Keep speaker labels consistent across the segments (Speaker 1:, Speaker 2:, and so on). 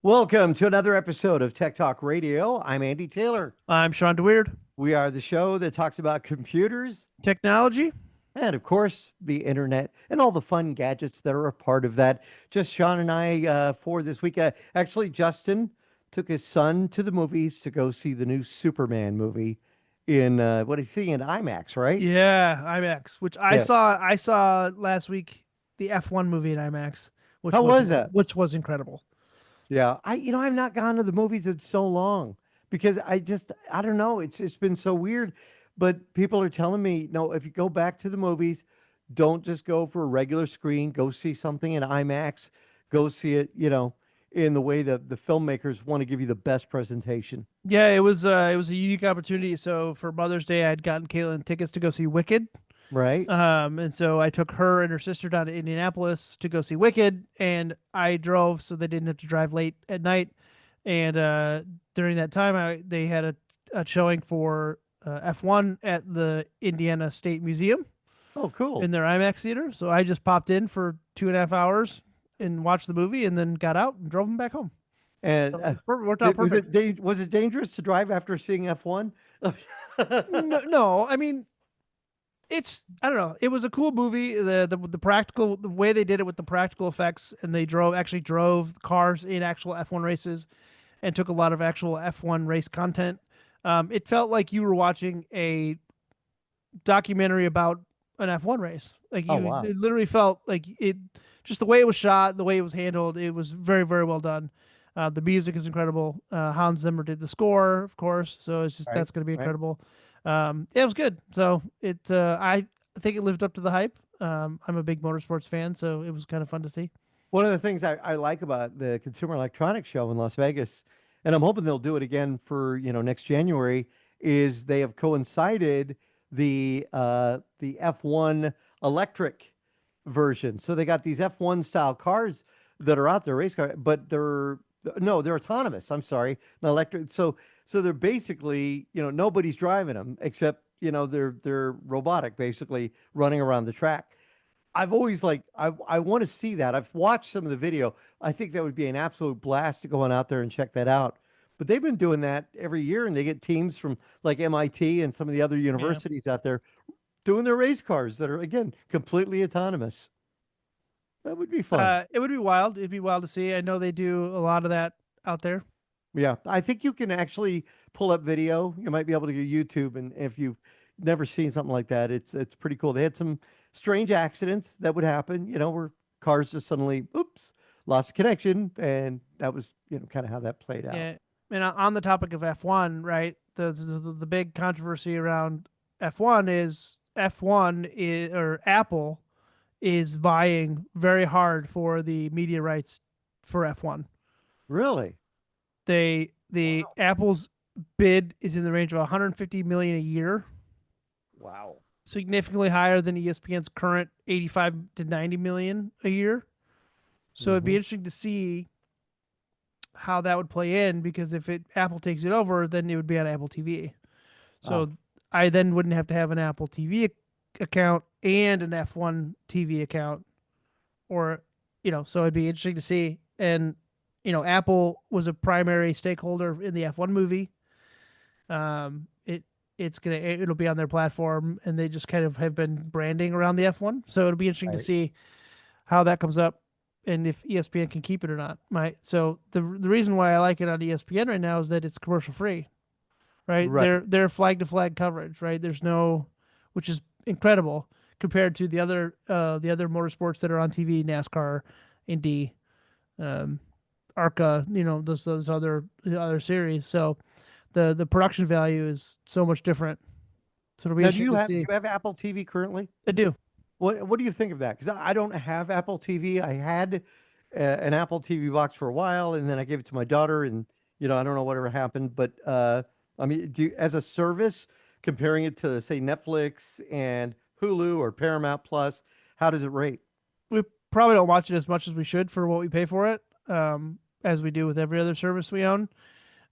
Speaker 1: Welcome to another episode of Tech Talk Radio. I'm Andy Taylor.
Speaker 2: I'm Shawn Weird.
Speaker 1: We are the show that talks about computers
Speaker 2: Technology?
Speaker 1: and, of course, the internet and all the fun gadgets that are a part of that. Just Shawn and I for this week. Actually, Justin took his son to the movies to go see the new Superman movie in what he's seeing in IMAX, right?
Speaker 2: Yeah, IMAX, which I
Speaker 1: Yeah.
Speaker 2: saw I saw last week the F1 movie in IMAX,
Speaker 1: How was that?
Speaker 2: which was incredible.
Speaker 1: Yeah, I've not gone to the movies in so long because I don't know, it's been so weird. But people are telling me, no, if you go back to the movies, don't just go for a regular screen, go see something in IMAX, go see it, in the way that the filmmakers want to give you the best presentation,
Speaker 2: Yeah, it was a unique opportunity. So for Mother's Day, I had gotten Caitlin tickets to go see Wicked.
Speaker 1: right?
Speaker 2: And so I took her and her sister down to Indianapolis to go see Wicked, and I drove so they didn't have to drive late at night. And during that time, they had a showing for F1 at the Indiana State Museum
Speaker 1: Oh, cool.
Speaker 2: in their IMAX theater. So I just popped in for 2.5 hours and watched the movie, and then got out and drove them back home.
Speaker 1: And
Speaker 2: So it worked out
Speaker 1: was
Speaker 2: perfect.
Speaker 1: was it dangerous to drive after seeing F1?
Speaker 2: No, no, I mean, it's I don't know. It was a cool movie. The practical the way they did it with the practical effects, and they drove cars in actual F1 races and took a lot of actual F1 race content. It felt like you were watching a documentary about an F1 race. Like
Speaker 1: Oh,
Speaker 2: it
Speaker 1: wow.
Speaker 2: literally felt like it. Just the way it was shot, the way it was handled, it was very, very well done. The music is incredible. Hans Zimmer did the score, of course, so it's just
Speaker 1: Right,
Speaker 2: that's going to be
Speaker 1: right.
Speaker 2: incredible. Yeah, it was good. So I think it lived up to the hype. I'm a big motorsports fan, so it was kind of fun to see.
Speaker 1: One of the things I like about the Consumer Electronics Show in Las Vegas, and I'm hoping they'll do it again for, next January, is they have coincided the F1 electric version. So they got these F1 style cars that are out there, race car, but they're autonomous. I'm sorry, not electric. So they're basically, nobody's driving them except, they're robotic, basically running around the track. I've always like I want to see that. I've watched some of the video. I think that would be an absolute blast to go on out there and check that out. But they've been doing that every year, and they get teams from like MIT and some of the other
Speaker 2: Yeah.
Speaker 1: universities out there doing their race cars that are again completely autonomous. That would be fun.
Speaker 2: It would be wild. It'd be wild to see. I know they do a lot of that out there.
Speaker 1: Yeah, I think you can actually pull up video. You might be able to go YouTube, and if you've never seen something like that, it's pretty cool. They had some strange accidents that would happen, where cars just suddenly, oops, lost connection, and that was, kind of how that played out.
Speaker 2: Yeah. And on the topic of F1, right? The big controversy around F1 is or Apple is vying very hard for the media rights for F1.
Speaker 1: Really?
Speaker 2: The
Speaker 1: Wow.
Speaker 2: Apple's bid is in the range of 150 million a year,
Speaker 1: Wow.
Speaker 2: significantly higher than ESPN's current 85 to 90 million a year. So it'd be
Speaker 1: Hmm.
Speaker 2: interesting to see how that would play in, because if Apple takes it over, then it would be on Apple TV.
Speaker 1: Ah,
Speaker 2: So I then wouldn't have to have an Apple TV account and an F1 TV account, or so it'd be interesting to see. And Apple was a primary stakeholder in the F1 movie. It'll be on their platform, and they just kind of have been branding around the F1. So it'll be interesting to
Speaker 1: right.
Speaker 2: see how that comes up, and if ESPN can keep it or not. So the reason why I like it on ESPN right now is that it's commercial free, right?
Speaker 1: Right.
Speaker 2: They're flag to flag coverage, right? There's no, which is incredible compared to the other motorsports that are on TV, NASCAR, Indy, um, ARCA, those other series. So the production value is so much different. So it'll be
Speaker 1: Now, do
Speaker 2: interesting
Speaker 1: you
Speaker 2: to
Speaker 1: have do
Speaker 2: see.
Speaker 1: you have Apple TV currently?
Speaker 2: I do.
Speaker 1: What do you think of that? Because I don't have Apple TV. I had an Apple TV box for a while, and then I gave it to my daughter, and I don't know whatever happened. But I mean, as a service, comparing it to say Netflix and Hulu or Paramount Plus, how does it rate?
Speaker 2: We probably don't watch it as much as we should for what we pay for it, as we do with every other service we own.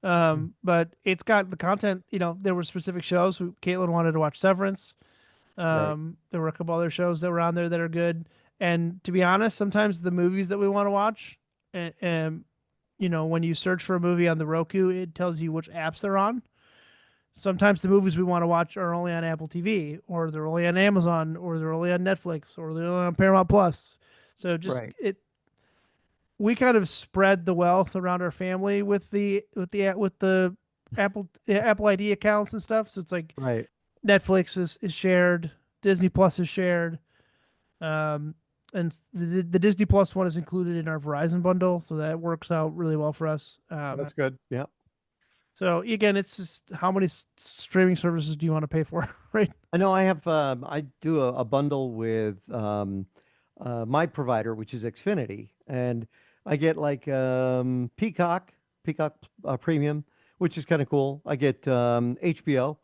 Speaker 1: Mm.
Speaker 2: But it's got the content. There were specific shows. Caitlin wanted to watch Severance.
Speaker 1: Right.
Speaker 2: There were a couple other shows that were on there that are good. And to be honest, sometimes the movies that we want to watch, um, when you search for a movie on the Roku, it tells you which apps they're on. Sometimes the movies we want to watch are only on Apple TV, or they're only on Amazon, or they're only on Netflix, or they're only on Paramount Plus. So just
Speaker 1: Right.
Speaker 2: we kind of spread the wealth around our family with the Apple ID accounts and stuff. So it's like
Speaker 1: Right.
Speaker 2: Netflix is shared, Disney Plus is shared, um, and the Disney Plus one is included in our Verizon bundle, so that works out really well for us.
Speaker 1: That's good. Yeah.
Speaker 2: So again, it's just how many streaming services do you want to pay for, right?
Speaker 1: I know I have I do a bundle with my provider, which is Xfinity, and I get like Peacock Premium, which is kind of cool. I get HBO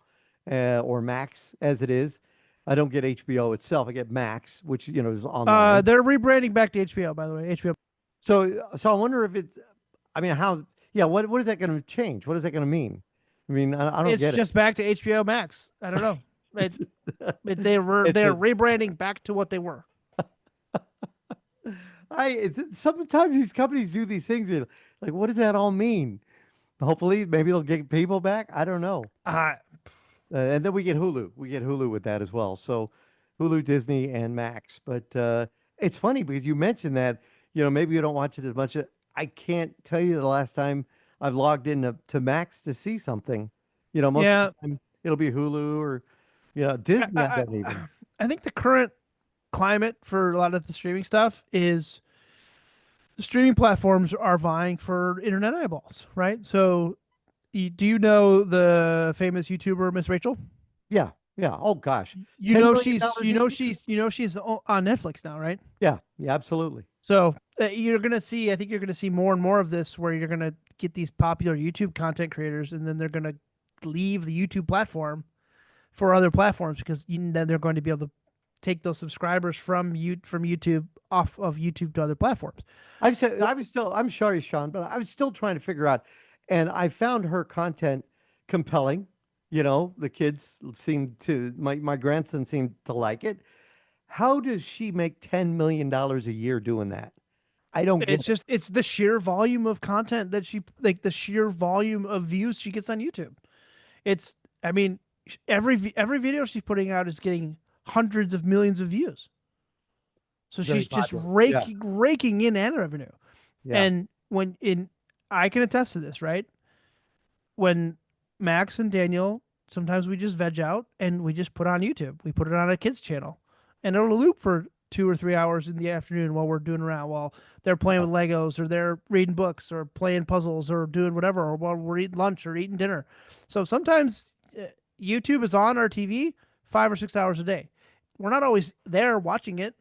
Speaker 1: or Max as it is. I don't get HBO itself. I get Max, which is online.
Speaker 2: They're rebranding back to HBO, by the way. HBO.
Speaker 1: So I wonder if it's. I mean, how? Yeah. What is that going to change? What is that going to mean? I mean, I don't
Speaker 2: It's
Speaker 1: get it.
Speaker 2: just back to HBO Max. I don't know.
Speaker 1: It's
Speaker 2: It,
Speaker 1: just, it's
Speaker 2: they're
Speaker 1: a,
Speaker 2: rebranding back to what they were.
Speaker 1: sometimes these companies do these things. You're like, what does that all mean? Hopefully, maybe they'll get people back. I don't know.
Speaker 2: Uh,
Speaker 1: And then we get Hulu. We get Hulu with that as well. So Hulu, Disney, and Max. But it's funny because you mentioned that, maybe you don't watch it as much. I can't tell you the last time I've logged in to Max to see something. Most of
Speaker 2: yeah,
Speaker 1: the time it'll be Hulu or, Disney. I
Speaker 2: I,
Speaker 1: don't even.
Speaker 2: I think the current climate for a lot of the streaming stuff is the streaming platforms are vying for internet eyeballs, right? So, do you know the famous YouTuber Miss Rachel?
Speaker 1: Yeah. Yeah. Oh, gosh. $10 million a year?
Speaker 2: She's on Netflix now, right?
Speaker 1: Yeah. Yeah. Absolutely.
Speaker 2: So you're gonna see, I think you're gonna see more and more of this, where you're gonna get these popular YouTube content creators, and then they're gonna leave the YouTube platform for other platforms because then they're going to be able to take those subscribers from YouTube off of YouTube to other platforms.
Speaker 1: I'm sorry, Shawn, but I was still trying to figure out, and I found her content compelling. The kids my grandson seemed to like it. How does she make $10 million a year doing that? I don't get
Speaker 2: It's
Speaker 1: it.
Speaker 2: just it's the sheer volume of content that she like the sheer volume of views she gets on YouTube. It's I mean every video she's putting out is getting hundreds of millions of views. So
Speaker 1: Very
Speaker 2: she's just
Speaker 1: popular. Yeah.
Speaker 2: raking in ad revenue.
Speaker 1: Yeah.
Speaker 2: And when in I can attest to this, right? When Max and Daniel, sometimes we just veg out and we just put on YouTube. We put it on a kids channel, and it'll loop for 2 or 3 hours in the afternoon while we're doing around, while they're playing
Speaker 1: Yeah.
Speaker 2: with Legos or they're reading books or playing puzzles or doing whatever, or while we're eating lunch or eating dinner. So sometimes YouTube is on our TV 5 or 6 hours a day. We're not always there watching it,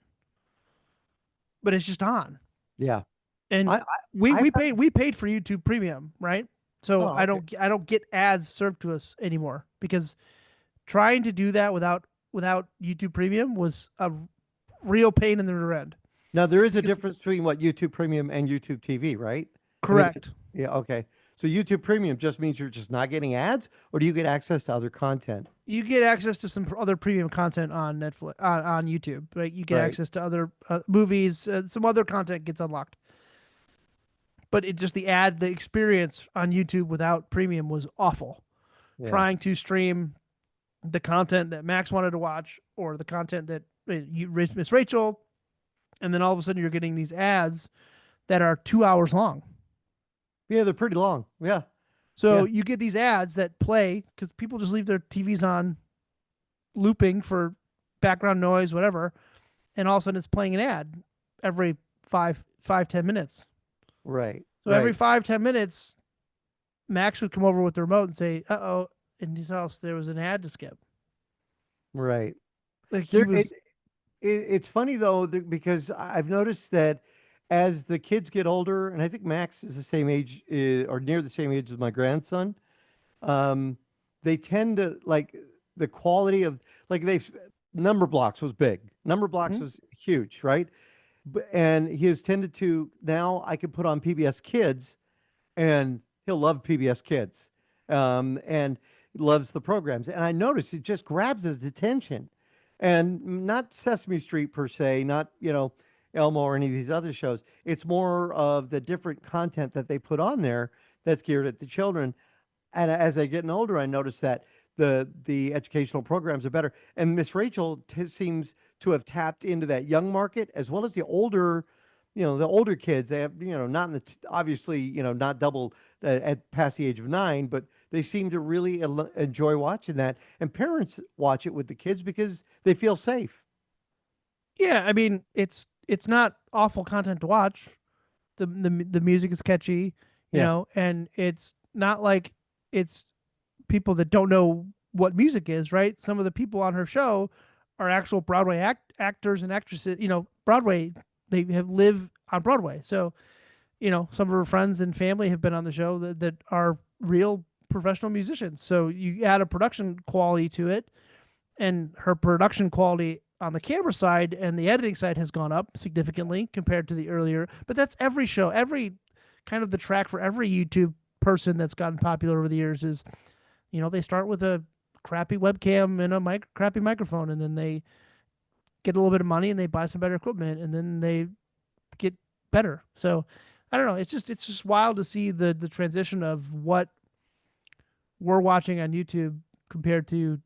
Speaker 2: but it's just on.
Speaker 1: Yeah.
Speaker 2: And
Speaker 1: I I, I
Speaker 2: we paid for YouTube Premium, right? So
Speaker 1: oh, okay.
Speaker 2: I don't get ads served to us anymore, because trying to do that without YouTube Premium was a real pain in the rear end.
Speaker 1: Now there is a
Speaker 2: Because
Speaker 1: difference between what YouTube Premium and YouTube TV, right? I mean,
Speaker 2: correct,
Speaker 1: yeah, okay. So YouTube Premium just means you're just not getting ads, or do you get access to other content?
Speaker 2: you get access to some other premium content on Netflix on YouTube, right? You get
Speaker 1: Right.
Speaker 2: access to other movies, some other content gets unlocked. But it just the experience on YouTube without premium was awful.
Speaker 1: Yeah.
Speaker 2: Trying to stream the content that Max wanted to watch, or the content that Miss Rachel, and then all of a sudden you're getting these ads that are 2 hours long.
Speaker 1: Yeah, they're pretty long. Yeah.
Speaker 2: So
Speaker 1: Yeah.
Speaker 2: you get these ads that play because people just leave their TVs on looping for background noise, whatever, and all of a sudden it's playing an ad every 10 minutes.
Speaker 1: Right.
Speaker 2: So every
Speaker 1: Right.
Speaker 2: 5-10 minutes, Max would come over with the remote and say, "Uh oh," and his house there was an ad to skip.
Speaker 1: Right.
Speaker 2: Like he
Speaker 1: There it,
Speaker 2: was,
Speaker 1: it's funny though because I've noticed that as the kids get older, and I think Max is the same age or near the same age as my grandson, um, they tend to like the quality of like they've number blocks was big. Number blocks
Speaker 2: hmm?
Speaker 1: was huge, right? And he has tended to now I can put on PBS Kids and he'll love PBS Kids, and loves the programs. And I notice it just grabs his attention, and not Sesame Street per se, not Elmo or any of these other shows. It's more of the different content that they put on there that's geared at the children. And as I getting older, I noticed that the educational programs are better. And Miss Rachel seems to have tapped into that young market as well as the older, the older kids. They have, not in the obviously, not double at past the age of 9, but they seem to really enjoy watching that. And parents watch it with the kids because they feel safe.
Speaker 2: Yeah, I mean, it's not awful content to watch. The music is catchy,
Speaker 1: Yeah,
Speaker 2: and it's not like it's people that don't know what music is, right? Some of the people on her show are actual Broadway actors and actresses. Broadway, they have live on Broadway. So, some of her friends and family have been on the show that are real professional musicians. So you add a production quality to it, and her production quality on the camera side and the editing side has gone up significantly compared to the earlier. But that's every show, every kind of the track for every YouTube person that's gotten popular over the years is, they start with a crappy webcam and a crappy microphone, and then they get a little bit of money and they buy some better equipment, and then they get better. So I don't know. It's just wild to see the transition of what we're watching on YouTube compared to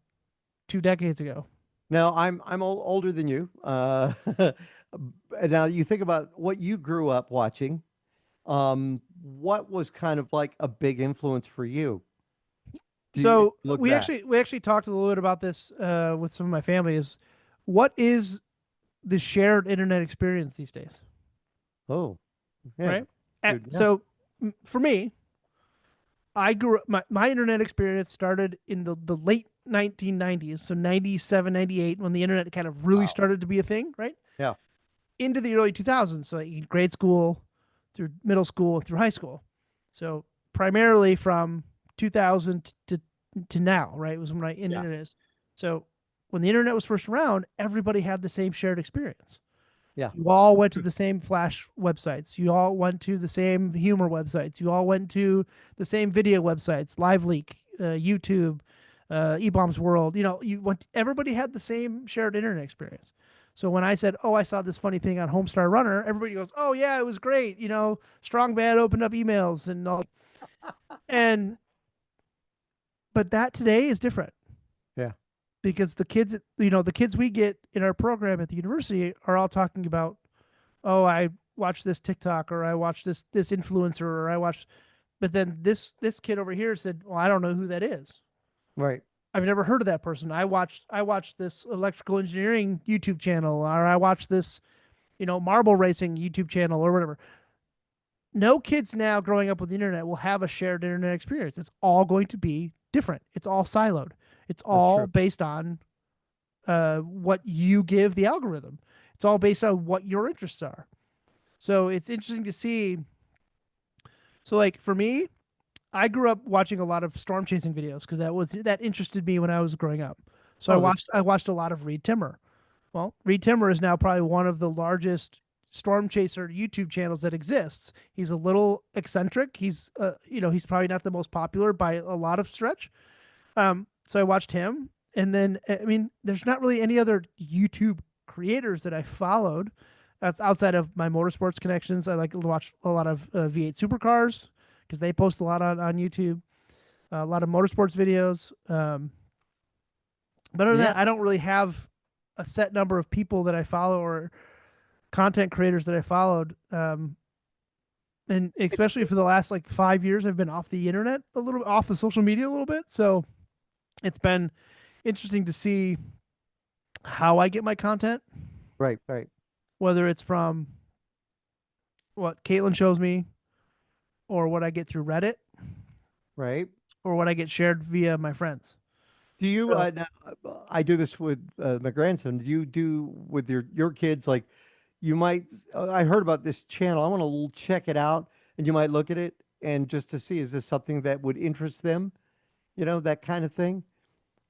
Speaker 2: 2 decades ago.
Speaker 1: now I'm older than you. And now you think about what you grew up watching. What was kind of like a big influence for you? Do you
Speaker 2: So
Speaker 1: look
Speaker 2: we
Speaker 1: back?
Speaker 2: actually we actually talked a little bit about this with some of my family. Is what is the shared internet experience these days,
Speaker 1: Oh, yeah,
Speaker 2: right?
Speaker 1: dude, yeah.
Speaker 2: So for me, I grew up, my internet experience started in the late 1990s, so 97, 98, when the internet kind of really
Speaker 1: Wow.
Speaker 2: started to be a thing, right?
Speaker 1: Yeah,
Speaker 2: Into the early 2000s, so like grade school through middle school through high school. So primarily from 2000 to now, right? Was when my
Speaker 1: yeah,
Speaker 2: internet is. So when the internet was first around, everybody had the same shared experience.
Speaker 1: yeah.
Speaker 2: You all went to the same Flash websites. You all went to the same humor websites. You all went to the same video websites, LiveLeak, YouTube, eBombs World. Everybody had the same shared internet experience. So when I said, "Oh, I saw this funny thing on Homestar Runner," everybody goes, "Oh yeah, it was great." Strong Bad opened up emails and all. And but that today is different
Speaker 1: Yeah.
Speaker 2: because the kids we get in our program at the university are all talking about, oh, I watched this TikTok, or I watched this influencer, or I watched. But then this kid over here said, well, I don't know who that is.
Speaker 1: Right.
Speaker 2: I've never heard of that person. I watched this electrical engineering YouTube channel, or I watched this, marble racing YouTube channel, or whatever. No kids now growing up with the internet will have a shared internet experience. It's all going to be different. It's all siloed. It's
Speaker 1: That's
Speaker 2: all
Speaker 1: true.
Speaker 2: based on what you give the algorithm. It's all based on what your interests are. So it's interesting to see. So like for me, I grew up watching a lot of storm chasing videos because that interested me when I was growing up. So I
Speaker 1: Oh, that's
Speaker 2: watched I watched a lot of Reed Timmer. Well, Reed Timmer is now probably one of the largest storm chaser YouTube channels that exists. He's a little eccentric. He's probably not the most popular by a lot of stretch. So I watched him, and then I mean, there's not really any other YouTube creators that I followed. That's outside of my motorsports connections. I like to watch a lot of V8 supercars because they post a lot on YouTube, a lot of motorsports videos. But other than
Speaker 1: yeah.
Speaker 2: that, I don't really have a set number of people that I follow or content creators that I followed. And especially for the last like 5 years, I've been off the internet a little, off the social media a little bit. So it's been interesting to see how I get my content,
Speaker 1: Right, right,
Speaker 2: whether it's from what Caitlin shows me, or what I get through Reddit,
Speaker 1: right.
Speaker 2: or what I get shared via my friends.
Speaker 1: Do you?
Speaker 2: So,
Speaker 1: Now, I do this with my grandson. Do you do with your kids? Like, you might. I heard about this channel. I want to check it out, and you might look at it and just to see is this something that would interest them? That kind of thing.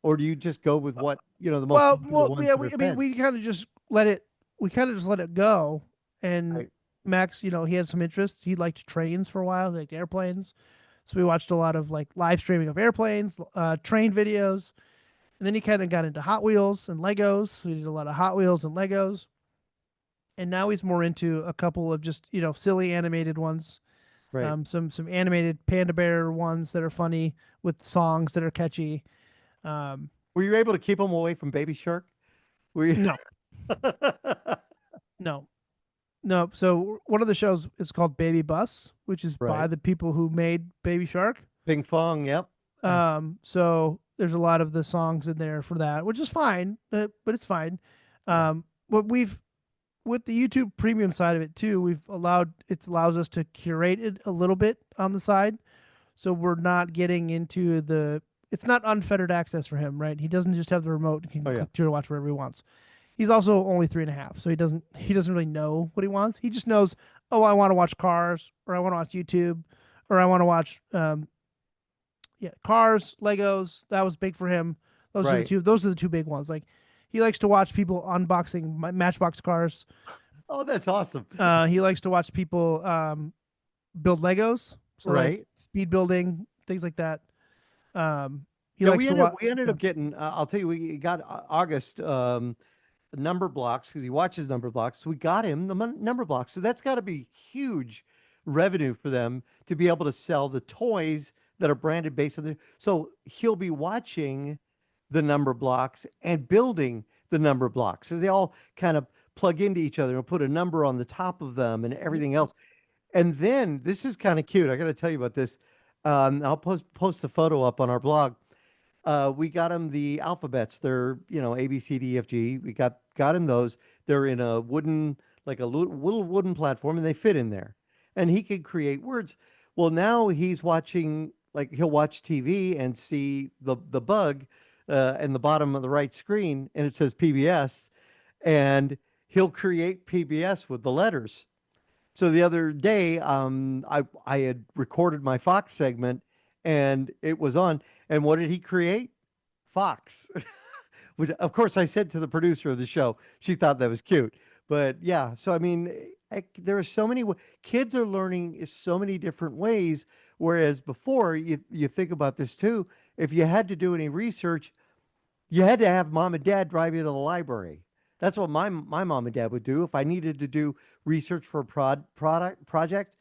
Speaker 1: Or do you just go with what the most popular ones
Speaker 2: yeah,
Speaker 1: that are
Speaker 2: I mean,
Speaker 1: fed?
Speaker 2: we kind of just let it, we kind of just let it go. And
Speaker 1: Right.
Speaker 2: Max, he had some interest. He liked trains for a while, he liked airplanes. So we watched a lot of like live streaming of airplanes, train videos. And then he kind of got into Hot Wheels and Legos. We did a lot of Hot Wheels and Legos. and now he's more into a couple of just silly animated ones.
Speaker 1: Right.
Speaker 2: Some animated panda bear ones that are funny with songs that are catchy.
Speaker 1: Were you able to keep him away from Baby Shark? Were you?
Speaker 2: No, no, no. So one of the shows is called Baby Bus, which is by
Speaker 1: Right.
Speaker 2: the people who made Baby Shark.
Speaker 1: Ping Fong. Yep.
Speaker 2: So there's a lot of the songs in there for that, which is fine, but it's fine.
Speaker 1: Yeah.
Speaker 2: But we've with the YouTube Premium side of it too, it allows us to curate it a little bit on the side, so we're not getting into the. It's not unfettered access for him, right? He doesn't just have the remote and can
Speaker 1: Oh yeah.
Speaker 2: click to watch whatever he wants. He's also only 3.5, so he doesn't really know what he wants. He just knows, oh, I want to watch Cars, or I want to watch YouTube, or I want to watch yeah, Cars, Legos. That was big for him.
Speaker 1: Right.
Speaker 2: Those are the two big ones. Like he likes to watch people unboxing Matchbox cars.
Speaker 1: Oh, that's awesome.
Speaker 2: He likes to watch people build Legos. So like
Speaker 1: Right.
Speaker 2: speed building, things like that. He
Speaker 1: Yeah,
Speaker 2: likes to
Speaker 1: we
Speaker 2: watch.
Speaker 1: ended up getting. I'll tell you, we got August number blocks because he watches number blocks. So we got him the number blocks. So that's got to be huge revenue for them to be able to sell the toys that are branded based on the. So he'll be watching the number blocks and building the number blocks. So they all kind of plug into each other and put a number on the top of them and everything else. And then this is kind of cute. I got to tell you about this. I'll post a photo up on our blog. We got him the alphabets. They're A B C D E F G. We got him those. They're in a wooden like a little wooden platform, and they fit in there. And he could create words. Well, now he's watching like he'll watch TV and see the bug in the bottom of the right screen, and it says PBS, and he'll create PBS with the letters. So the other day, I had recorded my Fox segment, and it was on. And what did he create? Fox. Which, of course, I said to the producer of the show. She thought that was cute. But yeah, so I mean, there are so many kids are learning in so many different ways. Whereas before, you think about this too. If you had to do any research, you had to have mom and dad drive you to the library. That's what my mom and dad would do if I needed to do research for a project.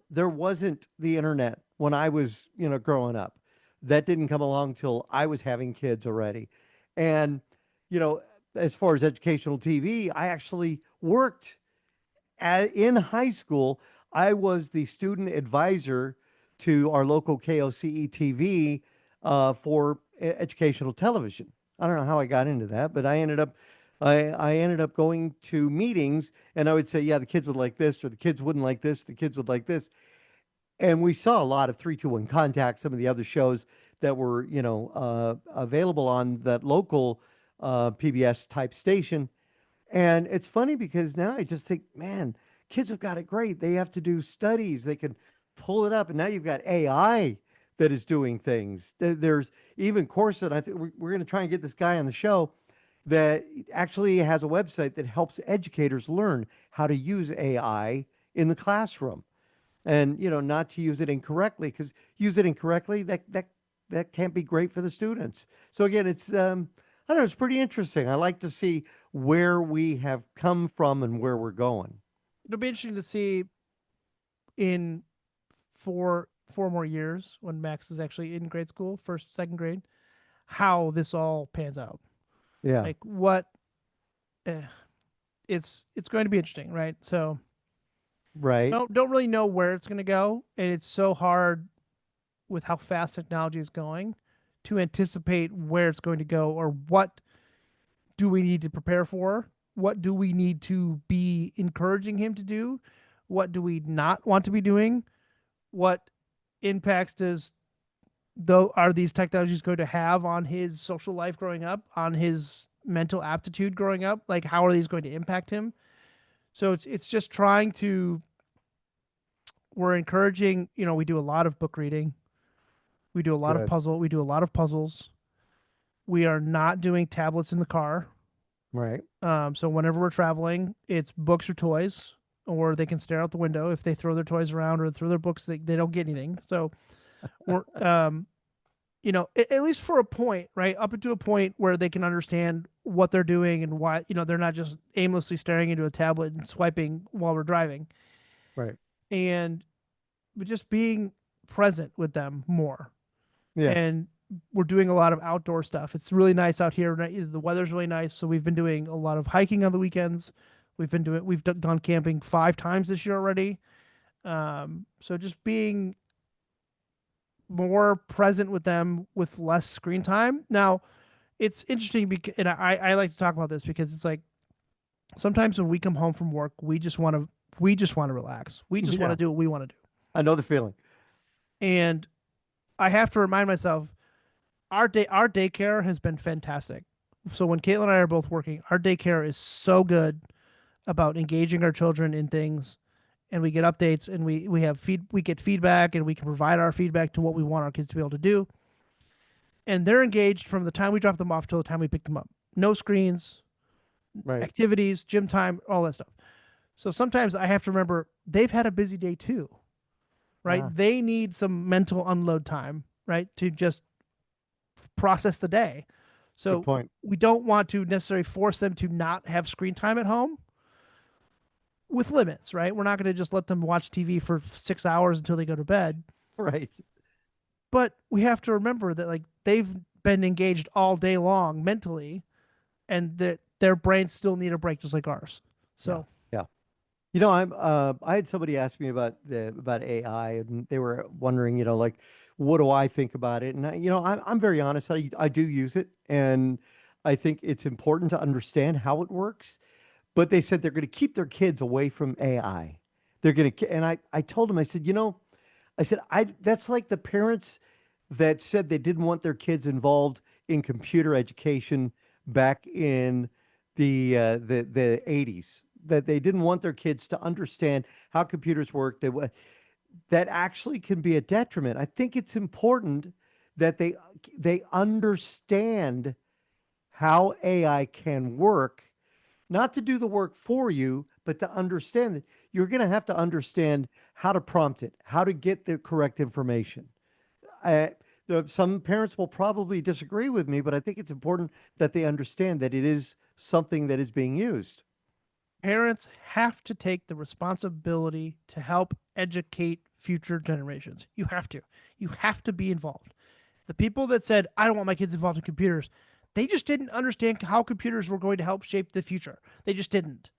Speaker 1: There wasn't the internet when I was growing up. That didn't come along till I was having kids already, and you know as far as educational TV, I actually worked in high school. I was the student advisor to our local KOCE TV for educational television. I don't know how I got into that, but I ended up going to meetings, and I would say, yeah, the kids would like this, or the kids wouldn't like this, the kids would like this. And we saw a lot of 321 Contact, some of the other shows that were, available on that local PBS type station. And it's funny because now I just think, man, kids have got it great. They have to do studies. They can pull it up. And now you've got AI that is doing things. There's even Corson. I think we're going to try and get this guy on the show that actually has a website that helps educators learn how to use AI in the classroom and, not to use it incorrectly, because use it incorrectly, that can't be great for the students. So again, it's, I don't know, it's pretty interesting. I like to see where we have come from and where we're going.
Speaker 2: It'll be interesting to see in four more years when Max is actually in grade school, first, second grade, how this all pans out.
Speaker 1: Yeah.
Speaker 2: Like what eh, it's going to be interesting, right? So
Speaker 1: Right.
Speaker 2: don't really know where it's going to go, and it's so hard with how fast technology is going to anticipate where it's going to go or what do we need to prepare for? What do we need to be encouraging him to do? What do we not want to be doing? What impacts does though are these technologies going to have on his social life growing up, on his mental aptitude growing up? Like how are these going to impact him? So it's just trying to we're encouraging, we do a lot of book reading.
Speaker 1: Good.
Speaker 2: We do a lot of puzzles. We are not doing tablets in the car.
Speaker 1: Right.
Speaker 2: So whenever we're traveling, it's books or toys, or they can stare out the window. If they throw their toys around or throw their books, they don't get anything. So we're at least for a point, right? Up until a point where they can understand what they're doing and why, they're not just aimlessly staring into a tablet and swiping while we're driving.
Speaker 1: Right.
Speaker 2: And just being present with them more.
Speaker 1: Yeah.
Speaker 2: And we're doing a lot of outdoor stuff. It's really nice out here. The weather's really nice, so we've been doing a lot of hiking on the weekends. We've gone camping 5 times this year already. So just being more present with them with less screen time. Now, it's interesting because, and I like to talk about this because it's like sometimes when we come home from work, we just want to relax. We just want
Speaker 1: Yeah.
Speaker 2: to do what we want to do.
Speaker 1: I know the feeling.
Speaker 2: And I have to remind myself our daycare has been fantastic. So when Caitlin and I are both working, our daycare is so good about engaging our children in things, and we get updates, and we get feedback, and we can provide our feedback to what we want our kids to be able to do. And they're engaged from the time we drop them off till the time we pick them up. No screens,
Speaker 1: Right.
Speaker 2: activities, gym time, all that stuff. So sometimes I have to remember they've had a busy day too, right?
Speaker 1: Ah,
Speaker 2: They need some mental unload time, right, to just process the day.
Speaker 1: good
Speaker 2: So
Speaker 1: point.
Speaker 2: we don't want to necessarily force them to not have screen time at home with limits, right? We're not going to just let them watch TV for 6 hours until they go to bed.
Speaker 1: Right.
Speaker 2: But we have to remember that like they've been engaged all day long mentally, and that their brains still need a break just like ours.
Speaker 1: Yeah.
Speaker 2: So
Speaker 1: Yeah. I had somebody ask me about AI, and they were wondering, like, what do I think about it? And I'm very honest. I do use it, and I think it's important to understand how it works. But they said they're going to keep their kids away from AI. They're going to, and I told them, I said, I said, that's like the parents that said they didn't want their kids involved in computer education back in the 80s, that they didn't want their kids to understand how computers work. That actually can be a detriment. I think it's important that they understand how AI can work, not to do the work for you, but to understand that you're going to have to understand how to prompt it, how to get the correct information. I, some parents will probably disagree with me, but I think it's important that they understand that it is something that is being used.
Speaker 2: parents have to take the responsibility to help educate future generations. You have to. You have to be involved. The people that said, I don't want my kids involved in computers, they just didn't understand how computers were going to help shape the future. They just didn't.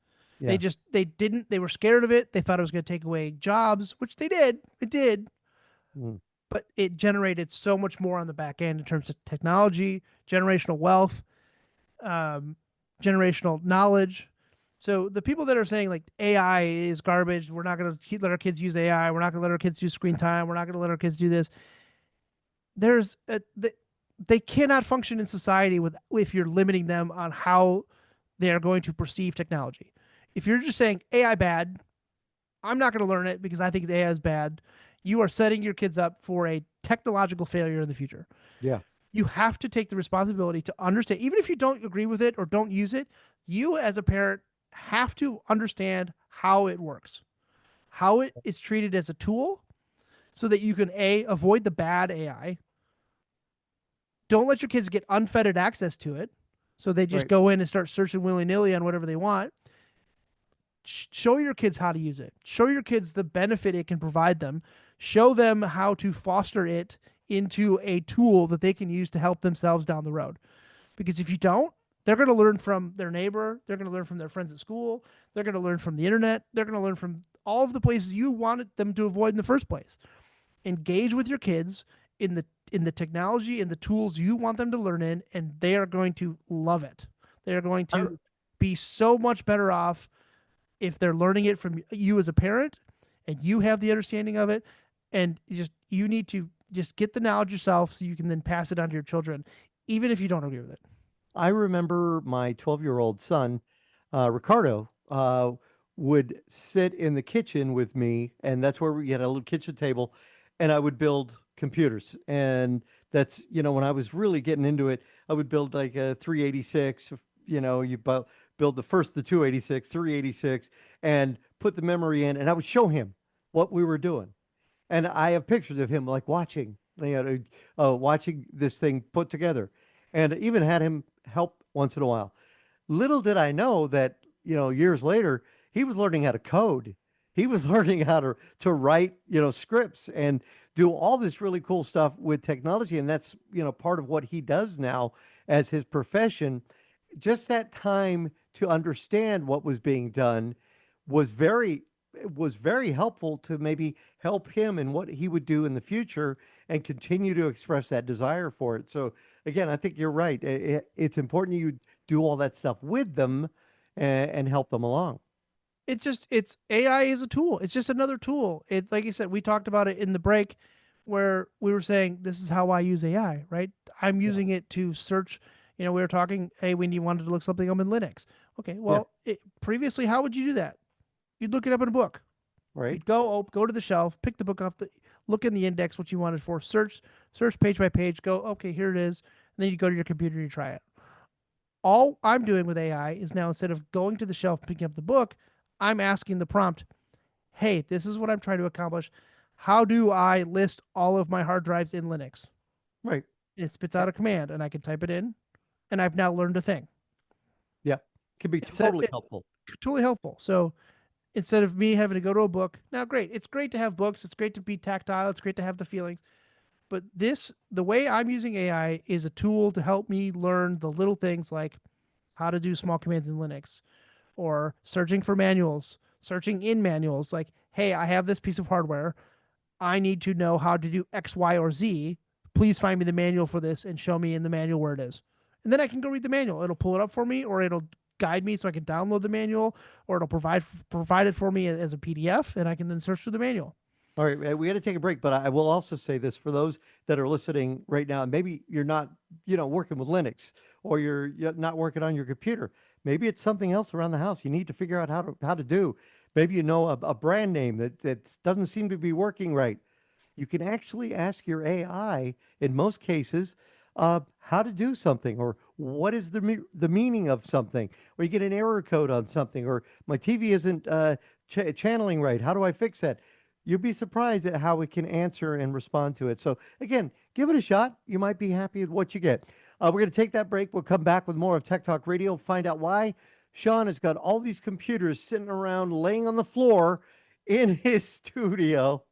Speaker 1: Yeah.
Speaker 2: They didn't, they were scared of it. They thought it was going to take away jobs, which they did. It did,
Speaker 1: Mm.
Speaker 2: but it generated so much more on the back end in terms of technology, generational wealth, um, generational knowledge. So the people that are saying like AI is garbage, we're not going to let our kids use AI, we're not going to let our kids do screen time, we're not going to let our kids do this. They cannot function in society with if you're limiting them on how they are going to perceive technology. If you're just saying AI bad, I'm not going to learn it because I think AI is bad. You are setting your kids up for a technological failure in the future.
Speaker 1: Yeah.
Speaker 2: You have to take the responsibility to understand, even if you don't agree with it or don't use it, you as a parent have to understand how it works, how it is treated as a tool so that you can avoid the bad AI. Don't let your kids get unfettered access to it. So they just
Speaker 1: Right.
Speaker 2: go in and start searching willy nilly on whatever they want. Show your kids how to use it. Show your kids the benefit it can provide them. Show them how to foster it into a tool that they can use to help themselves down the road. Because if you don't, they're going to learn from their neighbor. They're going to learn from their friends at school. They're going to learn from the internet. They're going to learn from all of the places you wanted them to avoid in the first place. Engage with your kids in the technology and the tools you want them to learn in, and they are going to love it. They are going
Speaker 1: I,
Speaker 2: to be so much better off if they're learning it from you as a parent and you have the understanding of it, and you need to just get the knowledge yourself so you can then pass it on to your children even if you don't agree with it.
Speaker 1: I remember my 12-year-old son, Ricardo, would sit in the kitchen with me, and that's where we had a little kitchen table, and I would build computers. And that's, when I was really getting into it, I would build like a 386, build the 286, 386, and put the memory in, and I would show him what we were doing. And I have pictures of him like watching, watching this thing put together, and even had him help once in a while. Little did I know that, years later, he was learning how to code. He was learning how to write, scripts and do all this really cool stuff with technology. And that's, part of what he does now as his profession. Just that time to understand what was being done was very was very helpful to maybe help him in what he would do in the future and continue to express that desire for it. So again, I think you're right. It's important you do all that stuff with them and help them along.
Speaker 2: It's AI is a tool. It's just another tool. It like you said, we talked about it in the break where we were saying this is how I use AI, right? I'm
Speaker 1: Yeah.
Speaker 2: using it to search. We were talking, hey, when you wanted to look something up in Linux. Okay,
Speaker 1: Yeah.
Speaker 2: well, previously, how would you do that? You'd look it up in a book.
Speaker 1: Right.
Speaker 2: You'd go to the shelf, pick the book up, look in the index what you wanted for, search page by page, go, okay, here it is, and then you go to your computer and you try it. All I'm doing with AI is now instead of going to the shelf picking up the book, I'm asking the prompt, hey, this is what I'm trying to accomplish. How do I list all of my hard drives in Linux?
Speaker 1: Right.
Speaker 2: It spits
Speaker 1: Yeah.
Speaker 2: out a command and I can type it in and I've now learned a thing.
Speaker 1: Yeah. Can be
Speaker 2: It's a,
Speaker 1: totally
Speaker 2: it,
Speaker 1: helpful.
Speaker 2: totally helpful. So instead of me having to go to a book, now great. It's great to have books. It's great to be tactile. It's great to have the feelings. But the way I'm using AI is a tool to help me learn the little things like how to do small commands in Linux or searching for manuals, searching in manuals like, hey, I have this piece of hardware. I need to know how to do X, Y, or Z. Please find me the manual for this and show me in the manual where it is. And then I can go read the manual. It'll pull it up for me or it'll guide me so I can download the manual or it'll provide it for me as a PDF and I can then search through the manual.
Speaker 1: All right, we got to take a break, but I will also say this for those that are listening right now, and maybe you're not, working with Linux or you're not working on your computer. Maybe it's something else around the house you need to figure out how to do. Maybe you know a brand name that doesn't seem to be working right. You can actually ask your AI in most cases how to do something or what is the meaning of something, or you get an error code on something, or my TV isn't channeling right. How do I fix that? You'll be surprised at how it can answer and respond to it. So again, give it a shot. You might be happy with what you get. We're going to take that break. We'll come back with more of Tech Talk Radio. Find out why Shawn has got all these computers sitting around, laying on the floor in his studio.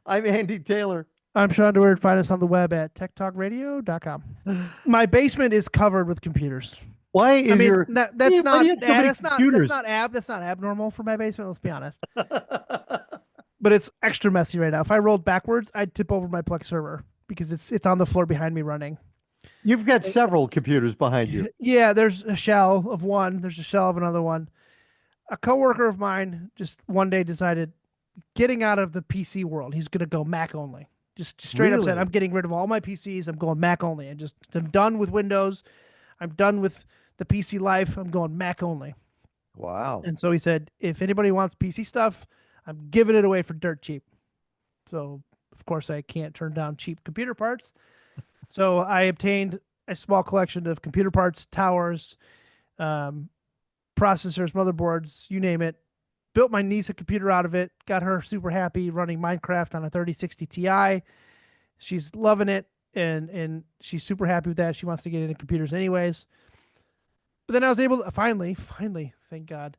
Speaker 1: I'm Andy Taylor.
Speaker 2: I'm Shawn Dewar. Find us on the web at techtalkradio.com. My basement is covered with computers.
Speaker 1: Why
Speaker 2: I
Speaker 1: is
Speaker 2: mean,
Speaker 1: your
Speaker 2: that's
Speaker 1: why do
Speaker 2: not
Speaker 1: you have so many computers?
Speaker 2: that's not abnormal for my basement. Let's be honest. But it's extra messy right now. If I rolled backwards, I'd tip over my Plex server because it's on the floor behind me running.
Speaker 1: You've got several computers behind you.
Speaker 2: Yeah, there's a shell of one. There's a shell of another one. A coworker of mine just one day decided getting out of the PC world. He's gonna go Mac only. Just straight up said,
Speaker 1: Really?
Speaker 2: I'm getting rid of all my PCs. I'm going Mac only. I'm done with Windows. I'm done with the PC life. I'm going Mac only.
Speaker 1: Wow.
Speaker 2: And so he said, if anybody wants PC stuff, I'm giving it away for dirt cheap. So of course I can't turn down cheap computer parts. So I obtained a small collection of computer parts, towers, um, processors, motherboards, you name it. Built my niece a computer out of it. Got her super happy running Minecraft on a 3060 Ti. She's loving it, and she's super happy with that. She wants to get into computers anyways. But then I was able to finally, thank God,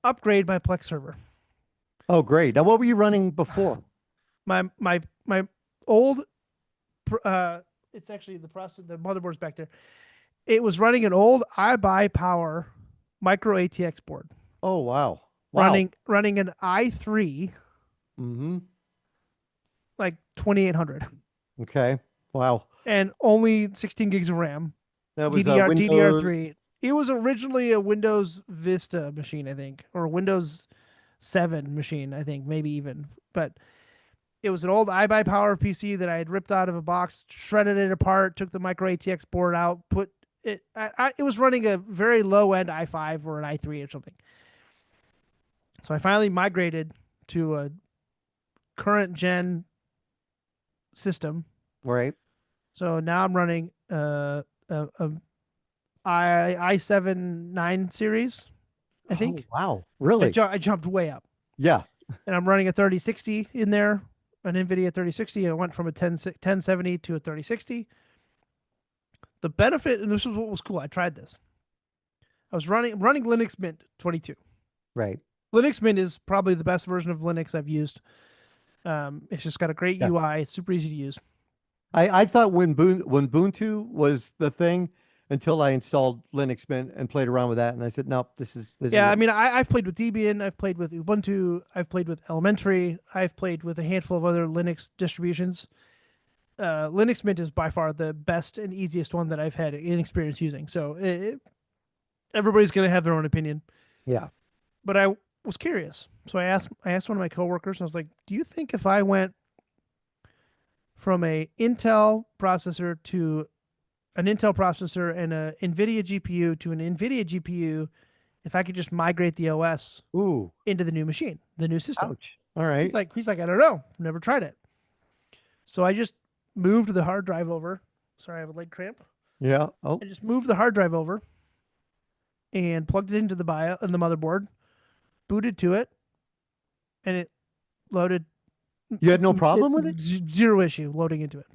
Speaker 2: upgrade my Plex server.
Speaker 1: Oh, great. Now, what were you running before?
Speaker 2: My old, it's actually the process. The motherboard's back there. It was running an old iBuyPower micro ATX board.
Speaker 1: Oh, wow. Wow.
Speaker 2: Running an i3
Speaker 1: Mm-hmm.
Speaker 2: like 2800
Speaker 1: Okay. Wow.
Speaker 2: and only 16 gigs of RAM.
Speaker 1: That was Windows.
Speaker 2: DDR3. It was originally a Windows Vista machine, I think, or a Windows 7 machine, I think, maybe even. But it was an old iBuyPower PC that I had ripped out of a box, shredded it apart, took the micro ATX board out, put it. It was running a very low end i5 or an i3 or something. So I finally migrated to a current gen system.
Speaker 1: Right.
Speaker 2: So now I'm running a i7 9 series, I think.
Speaker 1: Oh, wow. Really?
Speaker 2: I jumped way up.
Speaker 1: Yeah.
Speaker 2: And I'm running a 3060 in there an NVIDIA 3060. I went from a 1070 to a 3060. The benefit, and this is what was cool. I tried this. I was running Linux Mint 22.
Speaker 1: Right.
Speaker 2: Linux Mint is probably the best version of Linux I've used. It's just got a great
Speaker 1: Yeah.
Speaker 2: UI. It's super easy to use.
Speaker 1: I thought when Ubuntu was the thing until I installed Linux Mint and played around with that, and I said, nope, this is
Speaker 2: Yeah, I
Speaker 1: it.
Speaker 2: mean, I've played with Debian, I've played with Ubuntu, I've played with Elementary, I've played with a handful of other Linux distributions. Linux Mint is by far the best and easiest one that I've had in experience using. So everybody's going to have their own opinion.
Speaker 1: Yeah.
Speaker 2: But I was curious, so I asked one of my coworkers. I was like, "Do you think if I went from a Intel processor to an Intel processor and a NVIDIA GPU to an NVIDIA GPU, if I could just migrate the OS
Speaker 1: Ooh,
Speaker 2: into the new machine, the new system?"
Speaker 1: ouch. All right.
Speaker 2: He's like, I don't know, never tried it. So I just moved the hard drive over. Sorry, I have a leg cramp.
Speaker 1: Yeah. Oh,
Speaker 2: I just moved the hard drive over and plugged it into the the motherboard, booted to it, and it loaded.
Speaker 1: you had no problem with it?
Speaker 2: Zero issue loading into it.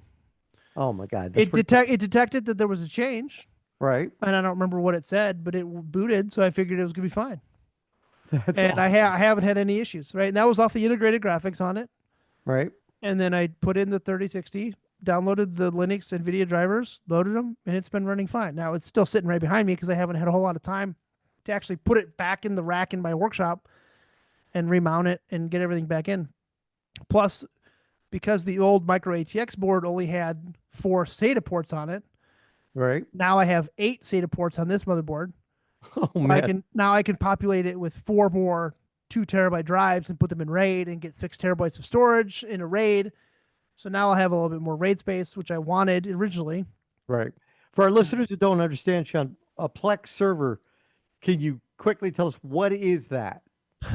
Speaker 1: Oh my God, that's pretty
Speaker 2: It detected that there was a change,
Speaker 1: right.
Speaker 2: and I don't remember what it said, but it booted, so I figured it was gonna be fine.
Speaker 1: That's
Speaker 2: And
Speaker 1: awesome.
Speaker 2: I haven't had any issues, right? And that was off the integrated graphics on it.
Speaker 1: Right.
Speaker 2: And then I put in the 3060, downloaded the Linux NVIDIA drivers, loaded them, and it's been running fine. Now it's still sitting right behind me because I haven't had a whole lot of time to actually put it back in the rack in my workshop and remount it and get everything back in. Plus, because the old micro ATX board only had 4 SATA ports on it,
Speaker 1: Right.
Speaker 2: now I have 8 SATA ports on this motherboard.
Speaker 1: Oh man.
Speaker 2: I can populate it with 4 more 2 terabyte drives and put them in RAID and get 6 terabytes of storage in a RAID. So now I'll have a little bit more RAID space, which I wanted originally.
Speaker 1: Right. For our listeners who don't understand, Sean, a Plex server, can you quickly tell us what is that?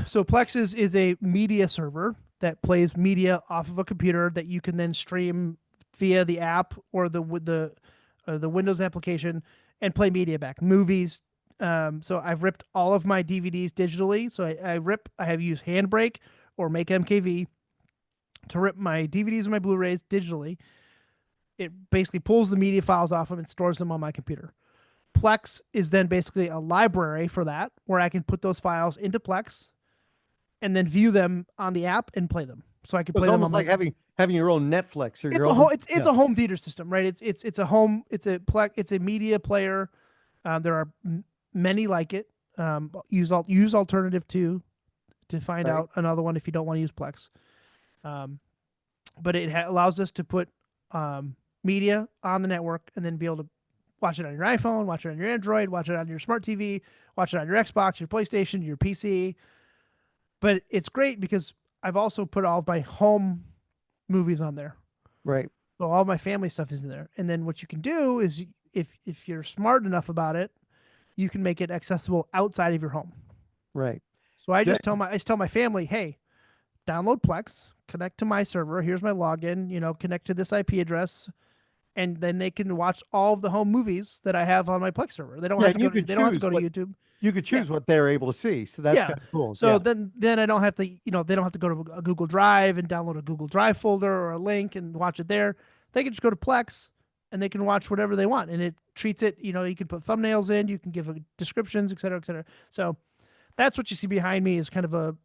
Speaker 2: So Plex is a media server that plays media off of a computer that you can then stream via the app or the Windows application and play media back, movies. So I've ripped all of my DVDs digitally. So I have used Handbrake or Make MKV to rip my DVDs and my Blu-rays digitally. It basically pulls the media files off them and stores them on my computer. Plex is then basically a library for that, where I can put those files into Plex and then view them on the app and play them. So I can
Speaker 1: It's
Speaker 2: play them on
Speaker 1: almost like having your own Netflix or
Speaker 2: it's
Speaker 1: your
Speaker 2: a
Speaker 1: own.
Speaker 2: home it's
Speaker 1: Yeah.
Speaker 2: a home theater system, right? It's a home it's a media player. There are many like it. Use alternative to find
Speaker 1: Right.
Speaker 2: out another one if you don't want to use Plex. But it allows us to put media on the network and then be able to watch it on your iPhone, watch it on your Android, watch it on your smart TV, watch it on your Xbox, your PlayStation, your PC. But it's great because I've also put all of my home movies on there.
Speaker 1: Right.
Speaker 2: So all of my family stuff is in there. And then what you can do is if you're smart enough about it, you can make it accessible outside of your home.
Speaker 1: Right.
Speaker 2: So I
Speaker 1: That-
Speaker 2: just tell my family, hey, download Plex, connect to my server. Here's my login. Connect to this IP address, and then they can watch all of the home movies that I have on my Plex server. They don't
Speaker 1: Yeah,
Speaker 2: have to
Speaker 1: and you
Speaker 2: go.
Speaker 1: could
Speaker 2: They don't have to
Speaker 1: choose
Speaker 2: go to
Speaker 1: what
Speaker 2: YouTube.
Speaker 1: you could
Speaker 2: Yeah,
Speaker 1: choose what they're able to see. So that's
Speaker 2: yeah.
Speaker 1: kind of cool.
Speaker 2: So
Speaker 1: Yeah.
Speaker 2: then I don't have to. They don't have to go to a Google Drive and download a Google Drive folder or a link and watch it there. They can just go to Plex and they can watch whatever they want, and it treats it. You can put thumbnails in, you can give descriptions, et cetera, et cetera. So that's what you see behind me is kind of a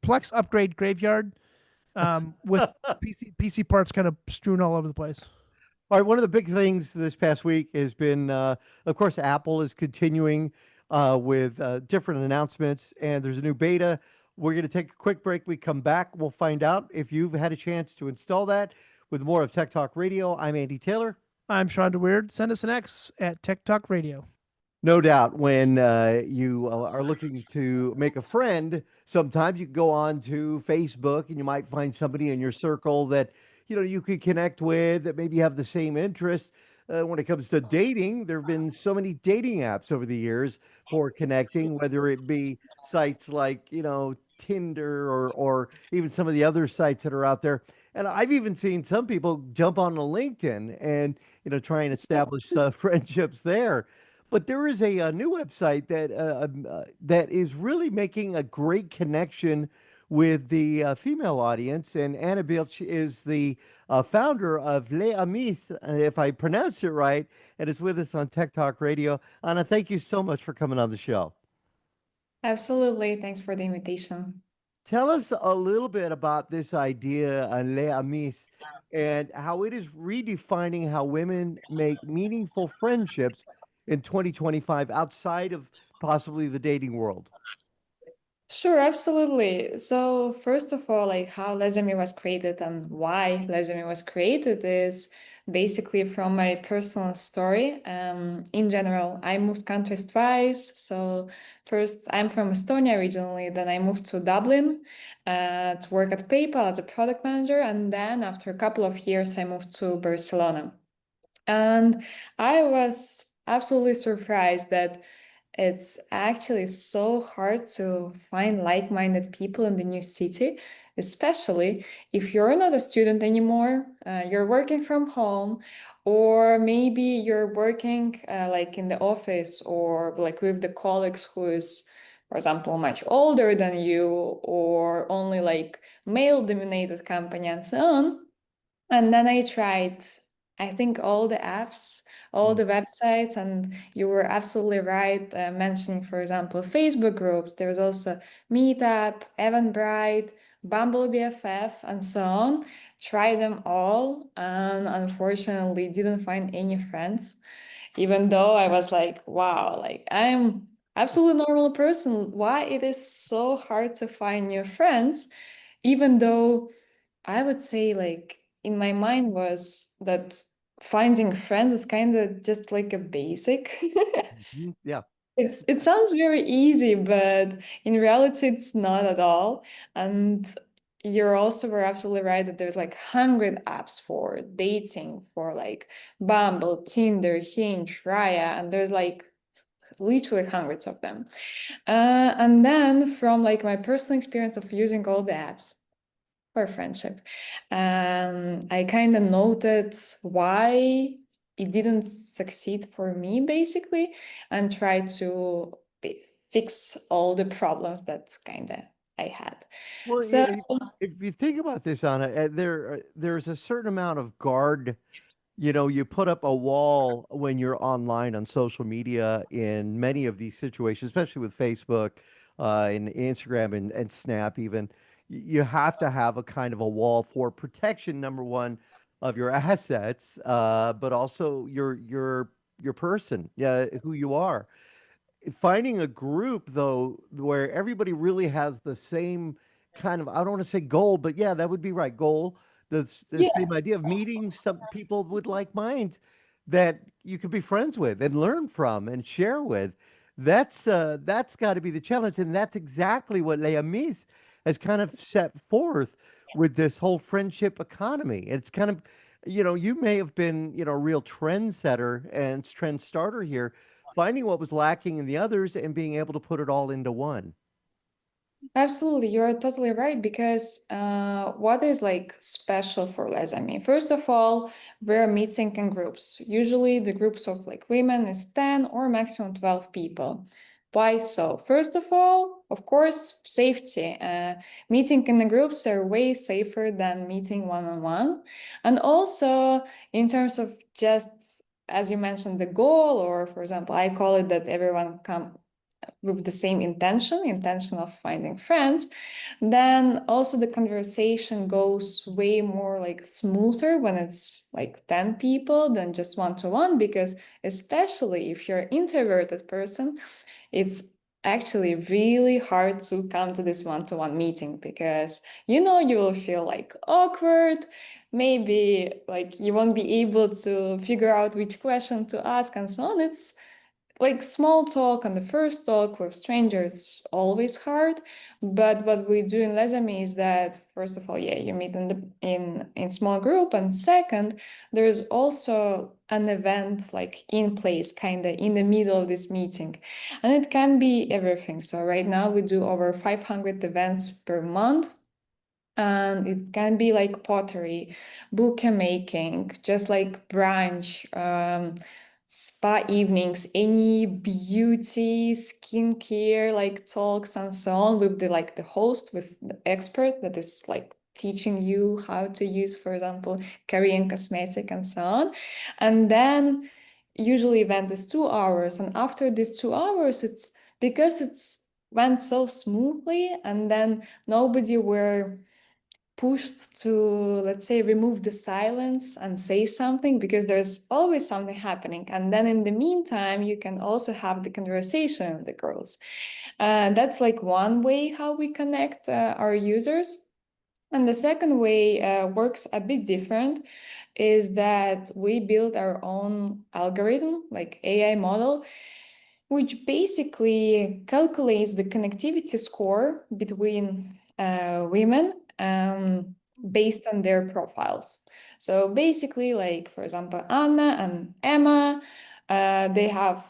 Speaker 2: Plex upgrade graveyard with PC parts kind of strewn all over the place.
Speaker 1: All right, one of the big things this past week has been, of course, Apple is continuing with different announcements, and there's a new beta. We're going to take a quick break. We come back. We'll find out if you've had a chance to install that. With more of Tech Talk Radio, I'm Andy Taylor.
Speaker 2: I'm Shawn DeWeird. Send us an X at Tech Talk Radio.
Speaker 1: No doubt, when you are looking to make a friend, sometimes you can go on to Facebook and you might find somebody in your circle that you could connect with that maybe have the same interest. When it comes to dating, there have been so many dating apps over the years for connecting, whether it be sites like Tinder or even some of the other sites that are out there. And I've even seen some people jump on a LinkedIn and try and establish friendships there. But there is a new website that is really making a great connection with the female audience. And Anna Bilch is the founder of Les Amis, if I pronounced it right, and is with us on Tech Talk Radio. Anna, thank you so much for coming on the show.
Speaker 3: Absolutely. Thanks for the invitation.
Speaker 1: Tell us a little bit about this idea, Les Amis, and how it is redefining how women make meaningful friendships in 2025 outside of possibly the dating world.
Speaker 3: Sure, absolutely. So first of all, like how Lesami was created and why Lesami was created is basically from my personal story. In general, I moved countries twice. So first, I'm from Estonia originally, then I moved to Dublin to work at PayPal as a product manager, and then after a couple of years, I moved to Barcelona. And I was absolutely surprised that it's actually so hard to find like-minded people in the new city, especially if you're not a student anymore, you're working from home, or maybe you're working like in the office or like with the colleagues who is, for example, much older than you, or only like male-dominated company and so on. And then I tried, I think, all the apps, all
Speaker 1: Mm.
Speaker 3: the websites, and you were absolutely right mentioning, for example, Facebook groups. There's also Meetup, Eventbrite, Bumble BFF, and so on. Try them all, and unfortunately, didn't find any friends. Even though I was like, wow, like I'm absolutely normal person. Why it is so hard to find new friends, even though I would say, like, in my mind was that finding friends is kind of just like a basic.
Speaker 1: Mhm. Yeah.
Speaker 3: It sounds very easy, but in reality, it's not at all. And you're also were absolutely right that there's like 100 apps for dating, for like Bumble, Tinder, Hinge, Raya, and there's like literally hundreds of them. And then from like my personal experience of using all the apps for friendship. And I kind of noted why it didn't succeed for me, basically, and try to fix all the problems that kind of I had.
Speaker 1: Well,
Speaker 3: So,
Speaker 1: if you think about this, Anna, there's a certain amount of guard. You put up a wall when you're online on social media in many of these situations, especially with Facebook, and Instagram and Snap even. You have to have a kind of a wall for protection, number one, of your assets, but also your person, yeah, who you are. Finding a group though where everybody really has the same kind of, I don't want to say goal, but yeah, that would be right, goal, the
Speaker 3: yeah,
Speaker 1: same idea of meeting some people with like minds that you could be friends with and learn from and share with. That's got to be the challenge, and that's exactly what Leah Mies has kind of set forth with this whole friendship economy. It's kind of, you may have been, a real trendsetter and trend starter here, finding what was lacking in the others and being able to put it all into one.
Speaker 3: absolutely, you're totally right. Because what is like special for Les? I mean, first of all, we're meeting in groups. Usually, the groups of like women is 10 or maximum 12 people. Why so? First of all, of course, safety. Meeting in the groups are way safer than meeting one on one. And also, in terms of just as you mentioned, the goal, or for example, I call it that everyone come with the same intention of finding friends, then also the conversation goes way more like smoother when it's like 10 people than just one-to-one, because especially if you're an introverted person, it's actually really hard to come to this one-to-one meeting, because you will feel like awkward, maybe like you won't be able to figure out which question to ask and so on. It's like small talk and the first talk with strangers always hard. But what we do in Lesami is that first of all, yeah, you meet in small group, and second, there's also an event like in place, kind of in the middle of this meeting, and it can be everything. So right now we do over 500 events per month. And it can be like pottery, bouquet making, just like brunch, spa evenings, any beauty, skincare, like talks and so on with the host, with the expert that is like teaching you how to use, for example, Korean cosmetic and so on. And then usually event is 2 hours. And after these 2 hours, it's because it's went so smoothly, and then nobody were pushed to, let's say, remove the silence and say something, because there's always something happening. And then in the meantime, you can also have the conversation with the girls. That's like one way how we connect our users. And the second way works a bit different, is that we build our own algorithm, like AI model, which basically calculates the connectivity score between women based on their profiles. So basically, like, for example, Anna and Emma, they have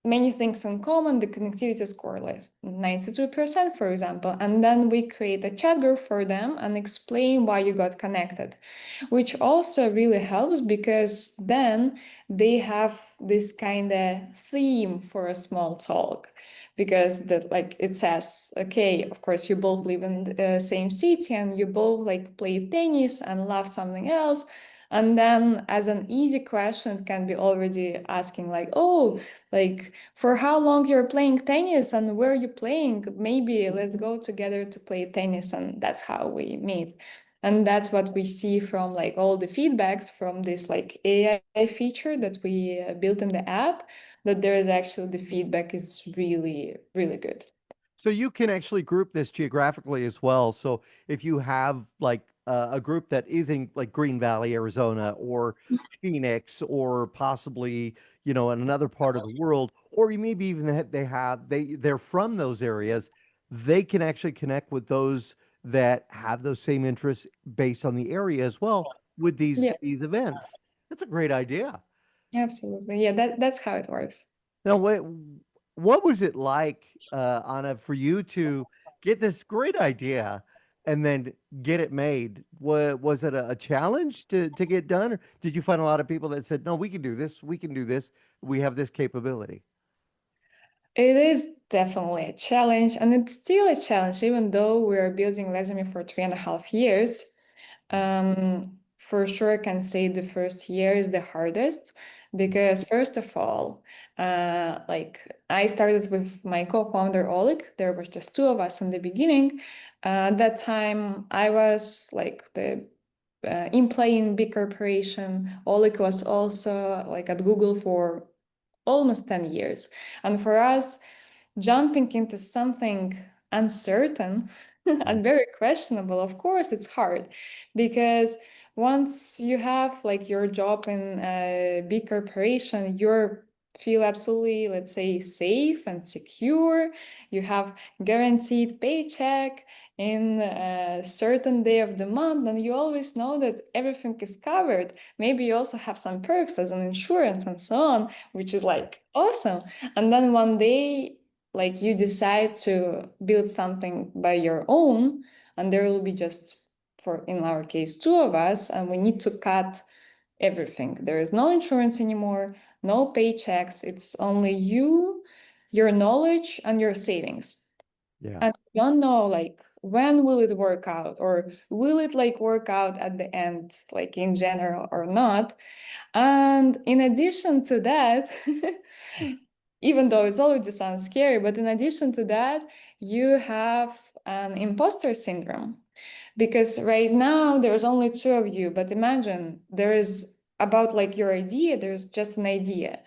Speaker 3: many things in common. The connectivity score is 92%, for example. And then we create a chat group for them and explain why you got connected, which also really helps, because then they have this kind of theme for a small talk. Because that, like, it says, okay, of course you both live in the same city and you both like play tennis and love something else. And then as an easy question, it can be already asking like, oh, like, for how long you're playing tennis and where you playing? Maybe let's go together to play tennis. And that's how we meet. And that's what we see from like all the feedbacks from this like AI feature that we built in the app, that there is actually the feedback is really, really good.
Speaker 1: So you can actually group this geographically as well. So if you have like a group that is in like Green Valley, Arizona, or Phoenix, or possibly, you know, in another part of the world, or you maybe even they're from those areas, they can actually connect with those that have those same interests based on the area as well with
Speaker 3: Yeah,
Speaker 1: these events. That's a great idea.
Speaker 3: absolutely. Yeah, that's how it works.
Speaker 1: Now, what was it like, Anna, for you to get this great idea and then get it made? Was it a challenge to get done, or did you find a lot of people that said, "No, we can do this. We can do this. We have this capability."
Speaker 3: It is definitely a challenge, and it's still a challenge, even though we're building Lesame for 3.5 years. For sure, I can say the first year is the hardest, because first of all, like, I started with my co-founder Oleg. There was just two of us in the beginning. At that time, I was like the employee in big corporation. Oleg was also like at Google for almost 10 years. And for us, jumping into something uncertain
Speaker 1: Yeah.
Speaker 3: and very questionable, of course, it's hard, because once you have like your job in a big corporation, you're feel absolutely, let's say, safe and secure. You have guaranteed paycheck in a certain day of the month, and you always know that everything is covered. Maybe you also have some perks as an insurance and so on, which is like awesome. And then one day, like, you decide to build something by your own, and there will be just, for in our case, two of us, and we need to cut everything. There is no insurance anymore, no paychecks. It's only you, your knowledge, and your savings.
Speaker 1: Yeah.
Speaker 3: And we don't know like when will it work out, or will it like work out at the end, like in general or not. And in addition to that, even though it's already sounds scary, but in addition to that, you have an imposter syndrome, because right now there's only two of you, but imagine there is about like your idea, there's just an idea.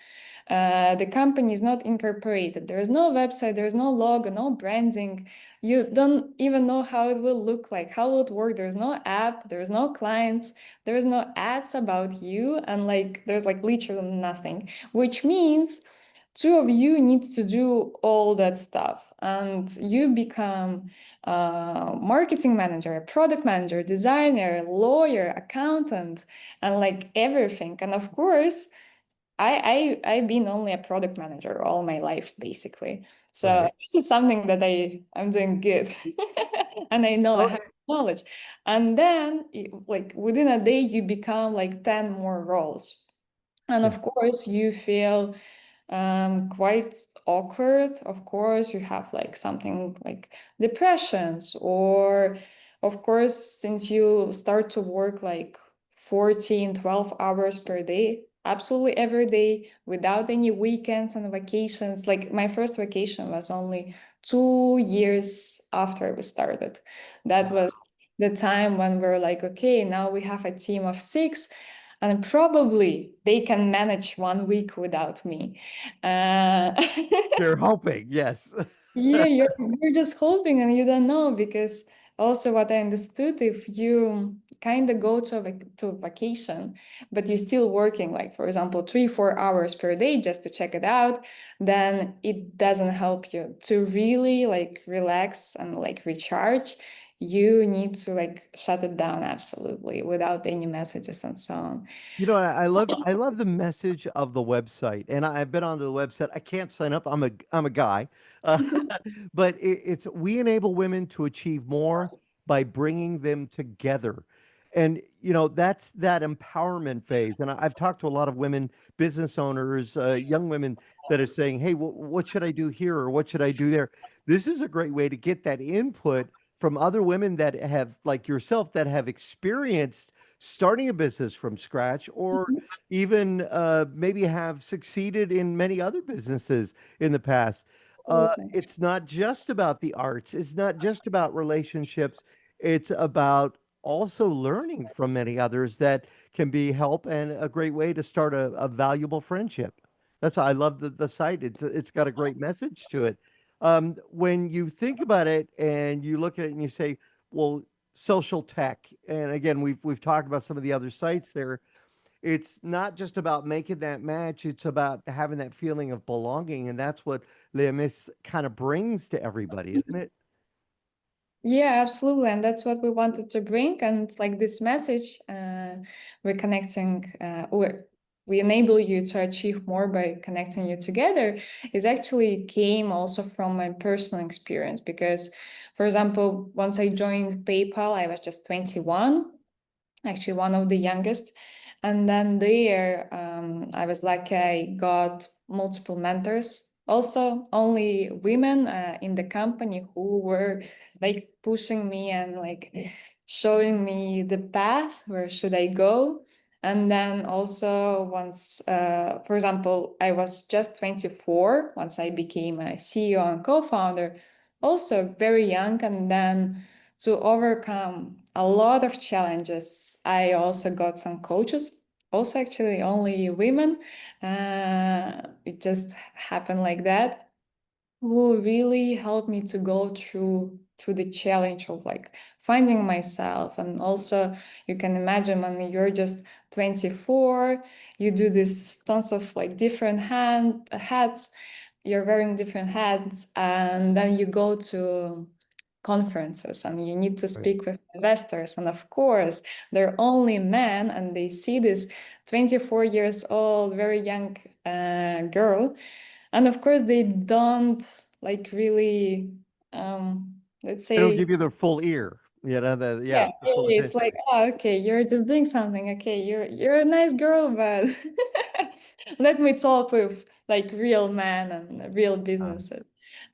Speaker 3: The company is not incorporated. There is no website, there's no logo, no branding. You don't even know how it will look like, how will it work. There's no app, there's no clients, there's no ads about you, and like there's like literally nothing, which means two of you need to do all that stuff, and you become a marketing manager, product manager, designer, lawyer, accountant, and like everything. And of course, I've been only a product manager all my life, basically. So
Speaker 1: Right.
Speaker 3: this is something that I'm doing good, and I know I
Speaker 1: Oh,
Speaker 3: have knowledge. And then, like, within a day, you become like 10 more roles. And
Speaker 1: Yeah.
Speaker 3: of course, you feel quite awkward. Of course, you have like something like depressions, or of course, since you start to work like 14, 12 hours per day, absolutely every day without any weekends and vacations. Like my first vacation was only 2 years after we started. That was the time when we're like, okay, now we have a team of six and probably they can manage 1 week without me. Uh,
Speaker 1: They're hoping, yes.
Speaker 3: yeah, you're just hoping and you don't know because also what I understood, if you kind of go to to vacation, but you're still working like for example 3-4 hours per day just to check it out, then it doesn't help you to really like relax and like recharge. You need to like shut it down absolutely without any messages and so on.
Speaker 1: You know, I love the message of the website, and I've been onto the website. I can't sign up. I'm a guy, uh, but it's we enable women to achieve more by bringing them together, and that's that empowerment phase. And I've talked to a lot of women business owners, young women that are saying, "Hey, what should I do here, or what should I do there?" This is a great way to get that input from other women that have, like yourself, that have experienced starting a business from scratch, or even maybe have succeeded in many other businesses in the past.
Speaker 3: Absolutely.
Speaker 1: It's not just about the arts, it's not just about relationships, it's about also learning from many others that can be help and a great way to start a valuable friendship. That's why I love the site. It's got a great message to it. When you think about it and you look at it and you say, well, social tech. And again, we've talked about some of the other sites there. It's not just about making that match, it's about having that feeling of belonging. And that's what Les Mis kind of brings to everybody, isn't it?
Speaker 3: Yeah, absolutely. And that's what we wanted to bring. And like this message, we're connecting, we enable you to achieve more by connecting you together, is actually came also from my personal experience. Because, for example, once I joined PayPal, I was just 21, actually one of the youngest. And then there, I was lucky I got multiple mentors. Also, only women in the company who were like pushing me and like showing me the path where should I go. And then also once, for example, I was just 24 once I became a CEO and co-founder, also very young. And then to overcome a lot of challenges, I also got some coaches, also actually only women. It just happened like that, who really helped me to go through the challenge of like finding myself. And also you can imagine when you're just 24, you do this tons of like different hats, you're wearing different hats, and then you go to conferences and you need to
Speaker 1: Right.
Speaker 3: speak with investors, and of course they're only men and they see this 24 years old very young girl, and of course they don't like really let's
Speaker 1: They don't
Speaker 3: say,
Speaker 1: give you their full ear,
Speaker 3: yeah,
Speaker 1: the full
Speaker 3: it's
Speaker 1: attention.
Speaker 3: like, oh, okay, you're just doing something. Okay, you're a nice girl, but let me talk with like real men and real businesses.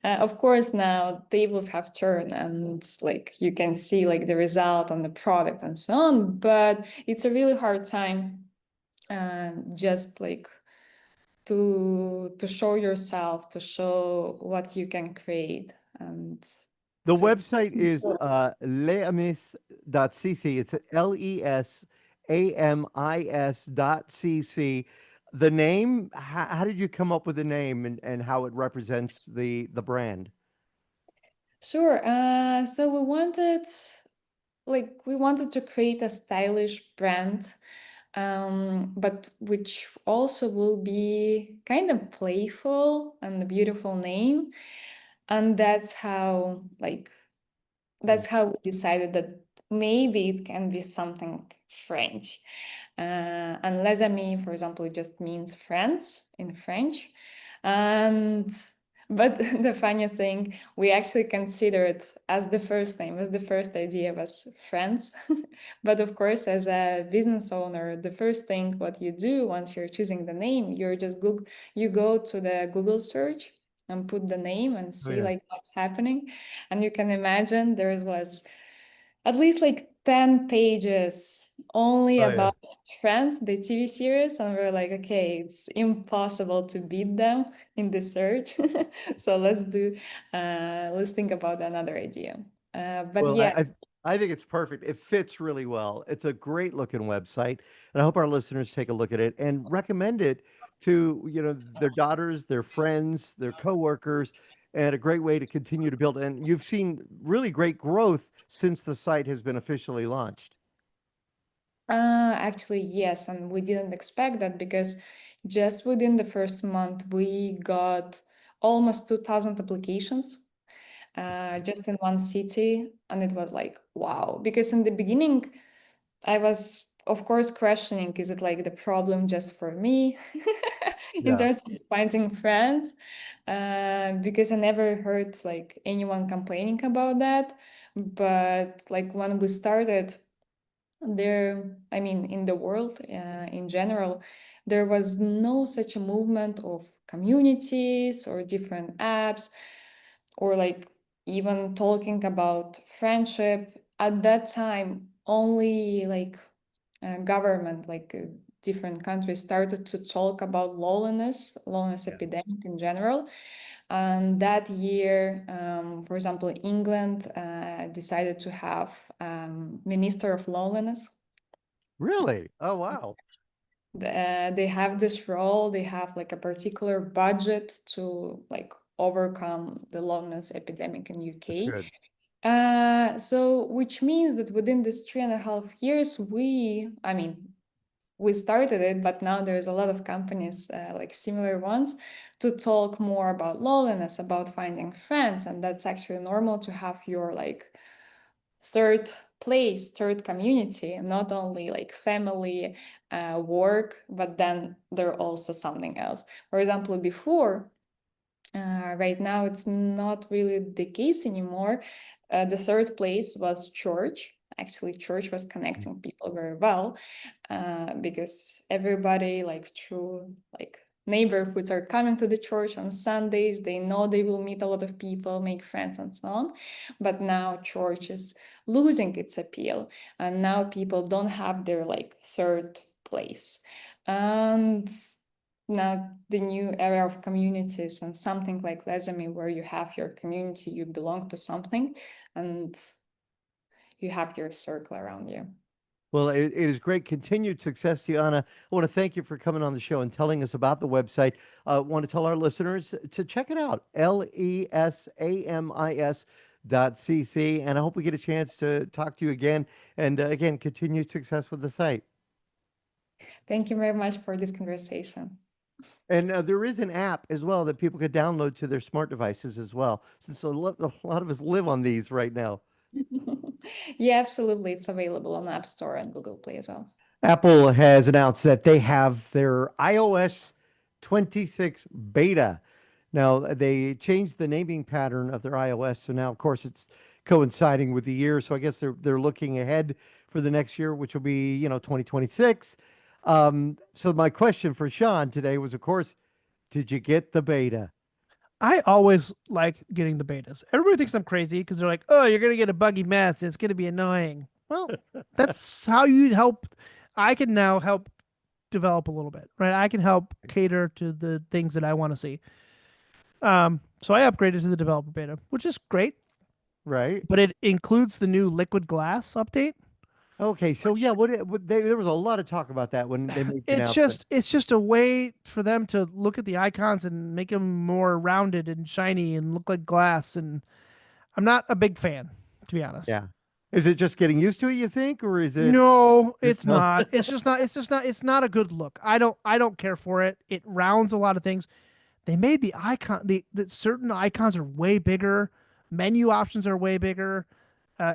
Speaker 3: Of course, now tables have turned, and like you can see like the result on the product and so on. But it's a really hard time, just like to show yourself, to show what you can create, and
Speaker 1: The
Speaker 3: to.
Speaker 1: website is lesamis.cc. It's lesamis.cc. The name, how did you come up with the name, and how it represents the brand?
Speaker 3: Sure. So we wanted to create a stylish brand, but which also will be kind of playful and a beautiful name. And
Speaker 1: Mm.
Speaker 3: that's how we decided that maybe it can be something French. And les amis, for example, it just means friends in French. And But the funny thing, we actually consider it as the first name, as the first idea was friends. But of course, as a business owner, the first thing what you do once you're choosing the name, you go to the Google search and put the name and
Speaker 1: Oh
Speaker 3: see
Speaker 1: yeah.
Speaker 3: like what's happening. And you can imagine there was at least like 10 pages only
Speaker 1: Oh yeah.
Speaker 3: about Friends, the TV series, and we're like, okay, it's impossible to beat them in the search. So let's think about another idea. But
Speaker 1: Well,
Speaker 3: yeah,
Speaker 1: I think it's perfect. It fits really well. It's a great looking website, and I hope our listeners take a look at it and recommend it to, their daughters, their friends, their coworkers, and a great way to continue to build. And you've seen really great growth since the site has been officially launched.
Speaker 3: actually, yes, and we didn't expect that because just within the first month, we got almost 2,000 applications just in one city. And it was like, wow, because in the beginning, I was, of course, questioning, is it like the problem just for me in
Speaker 1: Yeah.
Speaker 3: terms of finding friends? Because I never heard like anyone complaining about that. But like when we started, I mean, in the world in general, there was no such a movement of communities or different apps or like even talking about friendship. At that time, only like government, like different countries started to talk about loneliness
Speaker 1: Yeah.
Speaker 3: epidemic in general. And that year, for example, England decided to have Minister of Loneliness.
Speaker 1: Really? Oh, wow.
Speaker 3: They have this role, they have like a particular budget to like overcome the loneliness epidemic in
Speaker 1: That's
Speaker 3: UK.
Speaker 1: good.
Speaker 3: So which means that within this 3.5 years, I mean, we started it, but now there's a lot of companies like similar ones to talk more about loneliness, about finding friends, and that's actually normal to have your like third place, third community, and not only like family, work, but then they're also something else. For example, before, right now it's not really the case anymore. The third place was church. Actually, church was connecting people very well because everybody, like through like neighborhoods, are coming to the church on Sundays. They know they will meet a lot of people, make friends, and so on. But now church is losing its appeal, and now people don't have their like third place. And now the new era of communities and something like Lesami, where you have your community, you belong to something, and you have your circle around you.
Speaker 1: Well, it is great. Continued success to you, Anna. I want to thank you for coming on the show and telling us about the website. I want to tell our listeners to check it out, lesamis.cc. And I hope we get a chance to talk to you again. And again, continued success with the site.
Speaker 3: Thank you very much for this conversation.
Speaker 1: And there is an app as well that people could download to their smart devices as well, since a lot of us live on these right now.
Speaker 3: Yeah, absolutely. It's available on App Store and Google Play as well.
Speaker 1: Apple has announced that they have their iOS 26 beta. Now, they changed the naming pattern of their iOS, so now, of course, it's coinciding with the year. So I guess they're looking ahead for the next year, which will be 2026. So my question for Shawn today was, of course, did you get the beta?
Speaker 2: I always like getting the betas. Everybody thinks I'm crazy because they're like, "Oh, you're gonna get a buggy mess. And it's gonna be annoying." Well, that's how you help. I can now help develop a little bit, right? I can help cater to the things that I want to see. So I upgraded to the developer beta, which is great,
Speaker 1: Right?
Speaker 2: but it includes the new liquid glass update.
Speaker 1: Okay, so yeah, there was a lot of talk about that when they made the announcement.
Speaker 2: It's just a way for them to look at the icons and make them more rounded and shiny and look like glass. And I'm not a big fan, to be honest.
Speaker 1: Yeah. Is it just getting used to it, you think, or is it
Speaker 2: No, it's
Speaker 1: no?
Speaker 2: not. It's just not. It's just not. It's not a good look. I don't care for it. It rounds a lot of things. They made the icon. The certain icons are way bigger. Menu options are way bigger.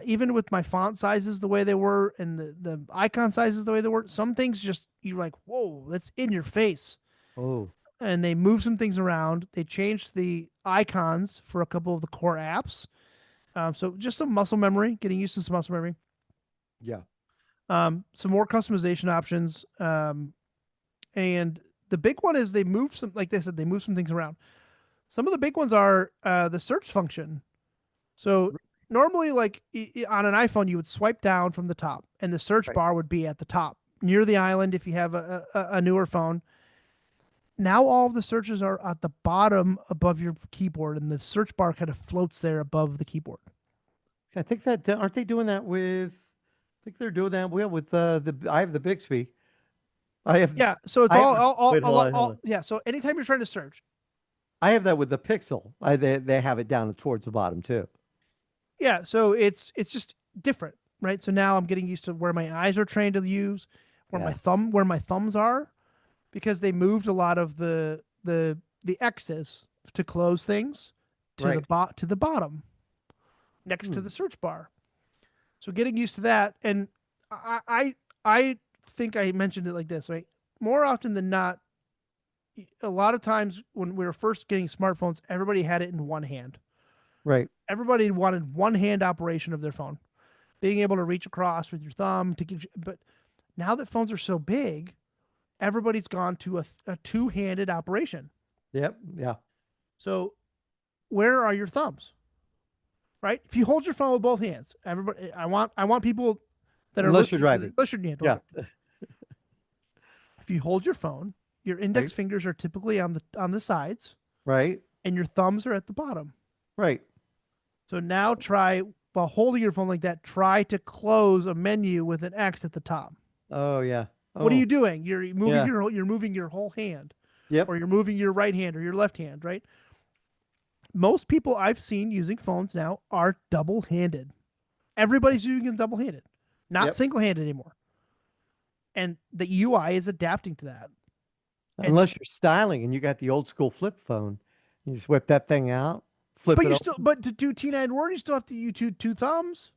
Speaker 2: Even with my font sizes the way they were and the icon sizes the way they were, some things just you're like, whoa, that's in your face.
Speaker 1: Oh,
Speaker 2: and they moved some things around. They changed the icons for a couple of the core apps. So just some muscle memory, getting used to some muscle memory.
Speaker 1: Yeah.
Speaker 2: Some more customization options. And the big one is they moved some, like they said, they moved some things around. Some of the big ones are the search function. So normally, like on an iPhone, you would swipe down from the top, and the search
Speaker 1: Right.
Speaker 2: bar would be at the top near the island if you have a newer phone. Now all of the searches are at the bottom above your keyboard, and the search bar kind of floats there above the keyboard.
Speaker 1: I think that aren't they doing that with? I think they're doing that with the. I have the Bixby. I have.
Speaker 2: Yeah, so it's
Speaker 1: I
Speaker 4: Wait, hold on, hold on.
Speaker 2: yeah. So anytime you're trying to search,
Speaker 1: I have that with the Pixel. They have it down towards the bottom too.
Speaker 2: yeah. So it's just different, right? So now I'm getting used to where my eyes are trained to use,
Speaker 1: Yeah.
Speaker 2: where my thumbs are, because they moved a lot of the X's to close things to
Speaker 1: Right.
Speaker 2: to the bottom next to the search bar. So getting used to that, and I think I mentioned it like this, right? More often than not, a lot of times when we were first getting smartphones, everybody had it in one hand.
Speaker 1: Right.
Speaker 2: Everybody wanted one hand operation of their phone, being able to reach across with your thumb to give. But now that phones are so big, everybody's gone to a two-handed operation.
Speaker 1: Yep. Yeah.
Speaker 2: So where are your thumbs? Right? If you hold your phone with both hands, everybody, I want people that are
Speaker 1: Unless you're
Speaker 2: listening,
Speaker 1: driving.
Speaker 2: yeah.
Speaker 1: Yeah.
Speaker 2: If you hold your phone, your index
Speaker 1: Right.
Speaker 2: fingers are typically on the sides,
Speaker 1: Right.
Speaker 2: and your thumbs are at the bottom.
Speaker 1: Right.
Speaker 2: So now try, while holding your phone like that, try to close a menu with an X at the top.
Speaker 1: Oh yeah.
Speaker 2: What are
Speaker 1: Oh
Speaker 2: you doing? You're moving
Speaker 1: yeah.
Speaker 2: you're moving your whole hand,
Speaker 1: Yep.
Speaker 2: or you're moving your right hand or your left hand, right? Most people I've seen using phones now are double-handed. Everybody's using them double-handed, not
Speaker 1: Yep.
Speaker 2: single-handed anymore. And the UI is adapting to that. And
Speaker 1: Unless you're styling and you got the old school flip phone, you just whip that thing out, flip
Speaker 2: but
Speaker 1: it
Speaker 2: you
Speaker 1: open.
Speaker 2: still but to do T9 Word, you still have to use two thumbs.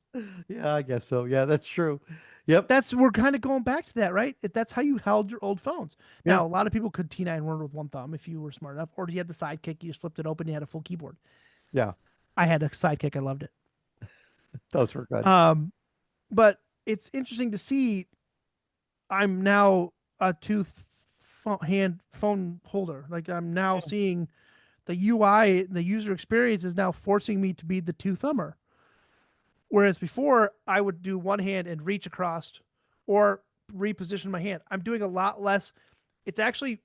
Speaker 1: Yeah, I guess so. Yeah, that's true. Yep.
Speaker 2: We're kind of going back to that, right? That's how you held your old phones.
Speaker 1: Yeah.
Speaker 2: Now a lot of people could T9 Word with one thumb if you were smart enough, or you had the sidekick, you just flipped it open, you had a full keyboard.
Speaker 1: Yeah.
Speaker 2: I had a sidekick, I loved it.
Speaker 1: Those were good.
Speaker 2: But it's interesting to see. I'm now a hand phone holder. Like I'm now seeing the UI, the user experience is now forcing me to be the two thumber. Whereas before I would do one hand and reach across or reposition my hand. I'm doing a lot less. It's actually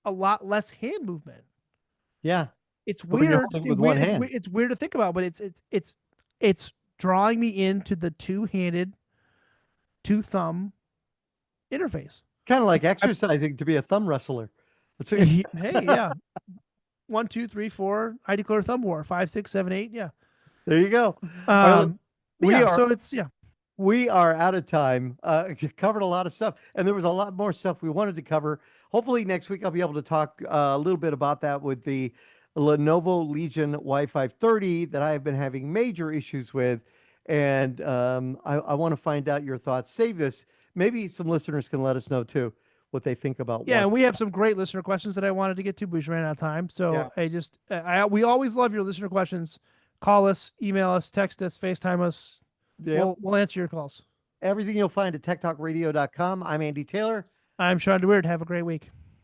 Speaker 2: a lot less hand movement.
Speaker 1: Yeah.
Speaker 2: It's
Speaker 1: When you're
Speaker 2: weird.
Speaker 1: holding with one hand.
Speaker 2: It's weird to think about, but it's drawing me into the two-handed, two-thumb interface.
Speaker 1: Kind of like exercising to be a thumb wrestler. That's what
Speaker 2: Hey, yeah. 1, 2, 3, 4. I declare thumb war. 5, 6, 7, 8. Yeah.
Speaker 1: there you go. Well,
Speaker 2: So it's
Speaker 1: we are out of time. Covered a lot of stuff, and there was a lot more stuff we wanted to cover. Hopefully next week I'll be able to talk a little bit about that with the Lenovo Legion Wi-Fi 30 that I have been having major issues with, and I want to find out your thoughts. Save this. Maybe some listeners can let us know too what they think about.
Speaker 2: Yeah, and we have some great listener questions that I wanted to get to, but we just ran out of time. So we always love your listener questions. Call us, email us, text us, FaceTime us.
Speaker 1: Yep.
Speaker 2: We'll answer your calls.
Speaker 1: Everything you'll find at techtalkradio.com. I'm Andy Taylor.
Speaker 2: I'm Shawn DeWeird. Have a great week.